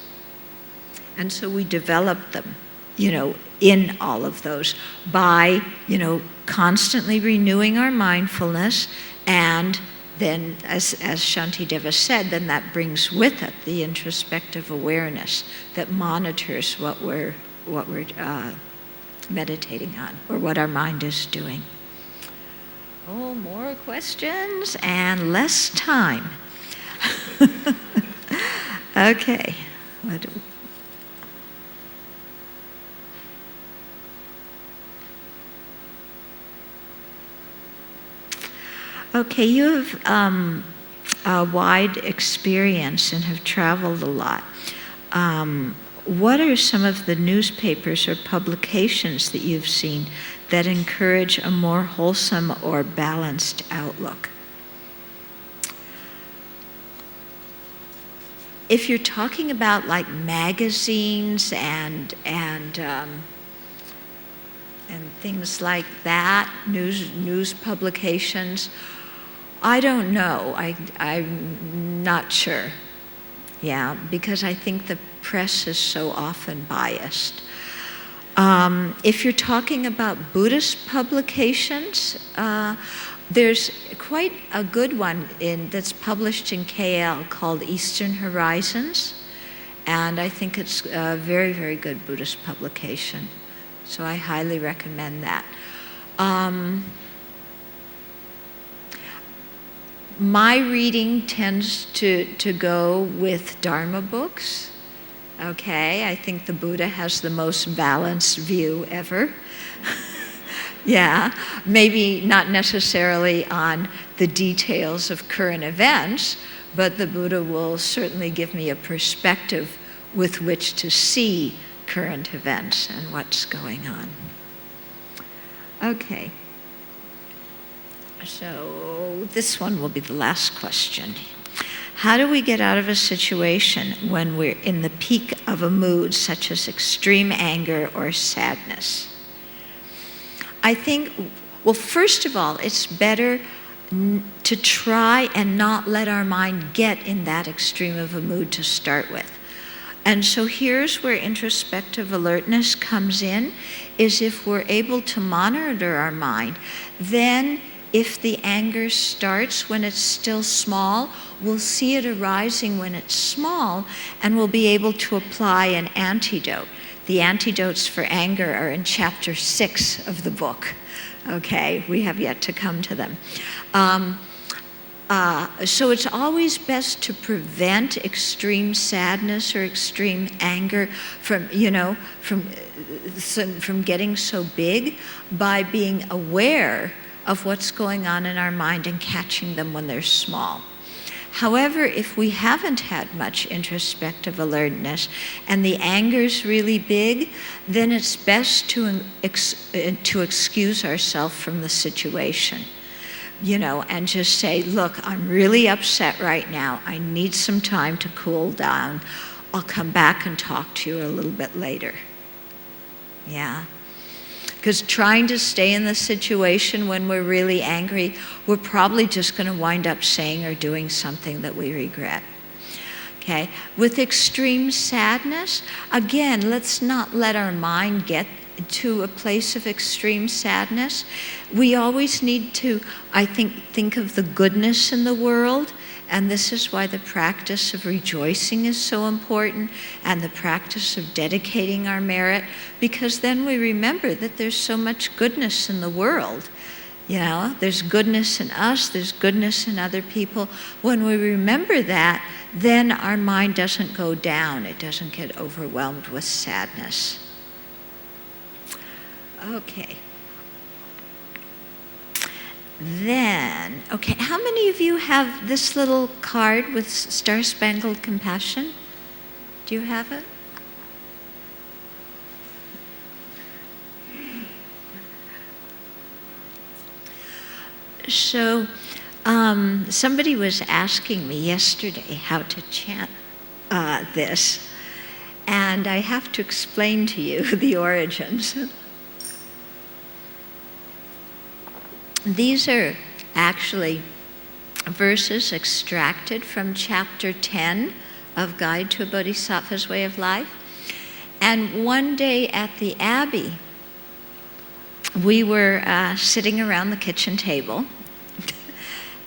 And so we develop them, in all of those by, constantly renewing our mindfulness, and then, as Shantideva said, then that brings with it the introspective awareness that monitors what we're meditating on, or what our mind is doing. Oh, more questions and less time. Okay. Okay, you have a wide experience and have traveled a lot. What are some of the newspapers or publications that you've seen that encourage a more wholesome or balanced outlook? If you're talking about like magazines and things like that, news publications, I don't know. I'm not sure. Yeah, because I think the press is so often biased. If you're talking about Buddhist publications, there's quite a good one that's published in KL called Eastern Horizons, and I think it's a very, very good Buddhist publication. So I highly recommend that. My reading tends to go with Dharma books. Okay, I think the Buddha has the most balanced view ever. Yeah, maybe not necessarily on the details of current events, but the Buddha will certainly give me a perspective with which to see current events and what's going on. Okay. So this one will be the last question. How do we get out of a situation when we're in the peak of a mood, such as extreme anger or sadness? I think, well, first of all, it's better to try and not let our mind get in that extreme of a mood to start with. And so here's where introspective alertness comes in, is if we're able to monitor our mind, then if the anger starts when it's still small, we'll see it arising when it's small, and we'll be able to apply an antidote. The antidotes for anger are in chapter 6 of the book. Okay, we have yet to come to them. So it's always best to prevent extreme sadness or extreme anger from getting so big by being aware of what's going on in our mind and catching them when they're small. However, if we haven't had much introspective alertness and the anger's really big, then it's best to excuse ourselves from the situation. And just say, look, I'm really upset right now. I need some time to cool down. I'll come back and talk to you a little bit later. Yeah. Because trying to stay in the situation when we're really angry, we're probably just going to wind up saying or doing something that we regret. Okay? With extreme sadness, again, let's not let our mind get to a place of extreme sadness. We always need to, I think of the goodness in the world, and this is why the practice of rejoicing is so important, and the practice of dedicating our merit, because then we remember that there's so much goodness in the world. There's goodness in us, there's goodness in other people. When we remember that, then our mind doesn't go down, it doesn't get overwhelmed with sadness. Okay. Then, how many of you have this little card with Star Spangled Compassion? Do you have it? So, somebody was asking me yesterday how to chant this, and I have to explain to you the origins. These are actually verses extracted from chapter 10 of Guide to a Bodhisattva's Way of Life. And one day at the Abbey, we were sitting around the kitchen table,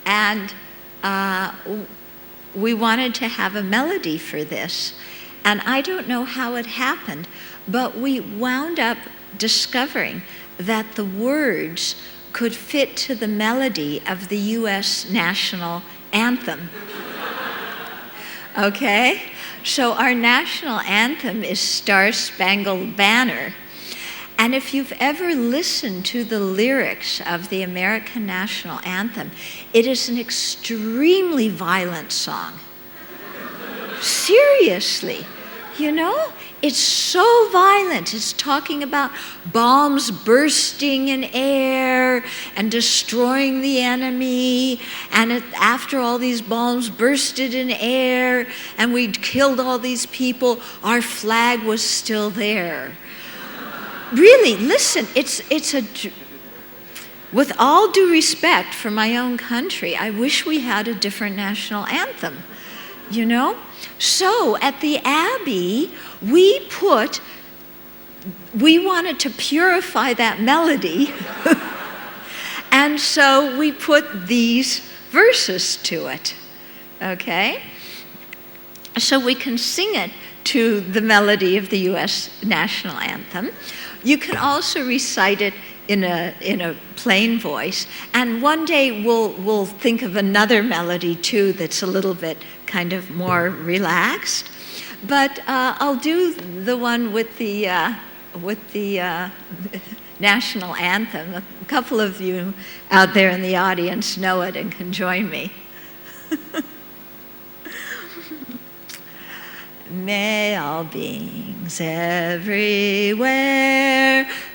and we wanted to have a melody for this. And I don't know how it happened, but we wound up discovering that the words could fit to the melody of the U.S. national anthem. Okay? So our national anthem is Star Spangled Banner. And if you've ever listened to the lyrics of the American national anthem, it is an extremely violent song. Seriously. It's so violent. It's talking about bombs bursting in air and destroying the enemy. And after all these bombs bursted in air and we'd killed all these people, our flag was still there. Really, listen, with all due respect for my own country, I wish we had a different national anthem, So at the Abbey, we wanted to purify that melody, and so we put these verses to it, okay? So we can sing it to the melody of the U.S. national anthem. You can also recite it in a plain voice, and one day we'll think of another melody too that's a little bit kind of more relaxed. But I'll do the one with the national anthem. A couple of you out there in the audience know it and can join me. May all beings everywhere,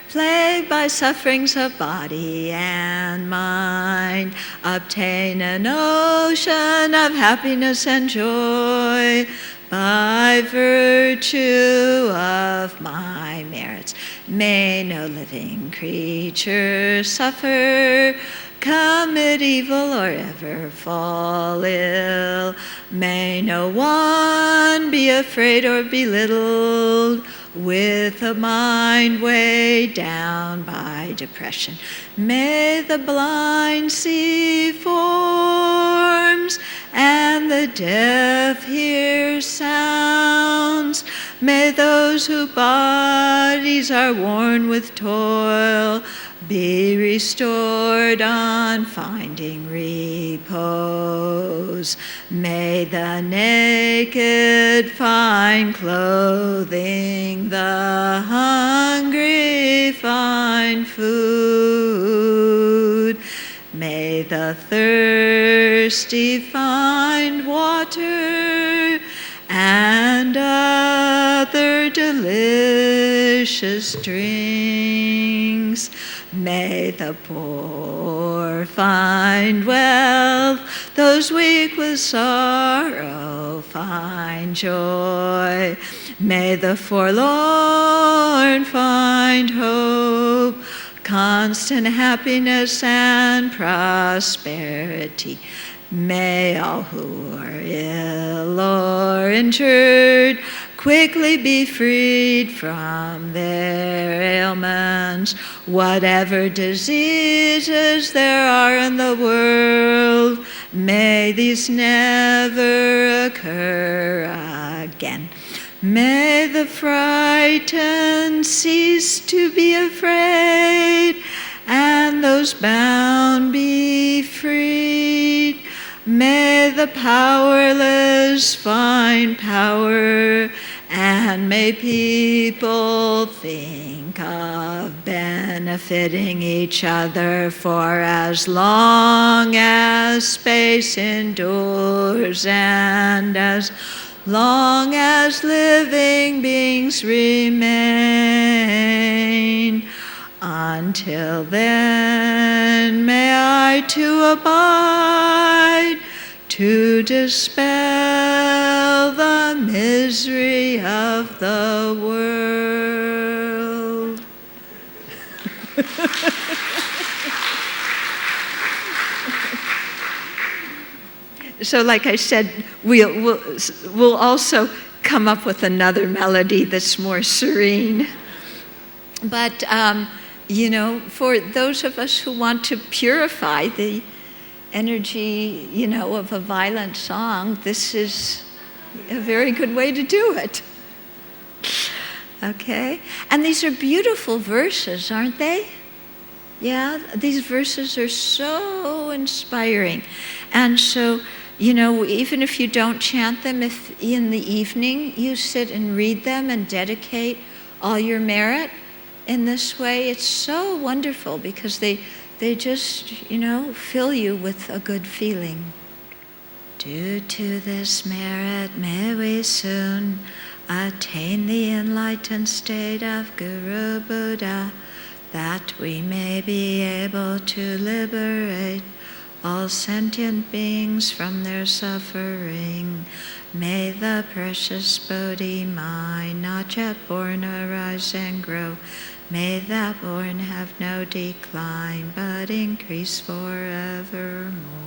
plagued by sufferings of body and mind, obtain an ocean of happiness and joy by virtue of my merits. May no living creature suffer, commit evil, or ever fall ill. May no one be afraid or belittled, with a mind weighed down by depression. May the blind see forms and the deaf hear sounds. May those whose bodies are worn with toil be restored on finding repose. May the naked find clothing, the hungry find food. May the thirsty find water and other delicious drinks. May the poor find wealth, those weak with sorrow find joy. May the forlorn find hope, constant happiness and prosperity. May all who are ill or injured quickly be freed from their ailments. Whatever diseases there are in the world, may these never occur again. May the frightened cease to be afraid, and those bound be freed. May the powerless find power, and may people think of benefiting each other for as long as space endures and as long as living beings remain. Until then, may I too abide to dispel the misery of the world. So like I said, we'll also come up with another melody that's more serene. But, for those of us who want to purify the energy, of a violent song, this is a very good way to do it. Okay? And these are beautiful verses, aren't they? Yeah, these verses are so inspiring. And so, even if you don't chant them, if in the evening you sit and read them and dedicate all your merit in this way, it's so wonderful because they just, fill you with a good feeling. Due to this merit, may we soon attain the enlightened state of Guru Buddha, that we may be able to liberate all sentient beings from their suffering. May the precious Bodhi mind, not yet born, arise and grow. May that born have no decline, but increase forevermore.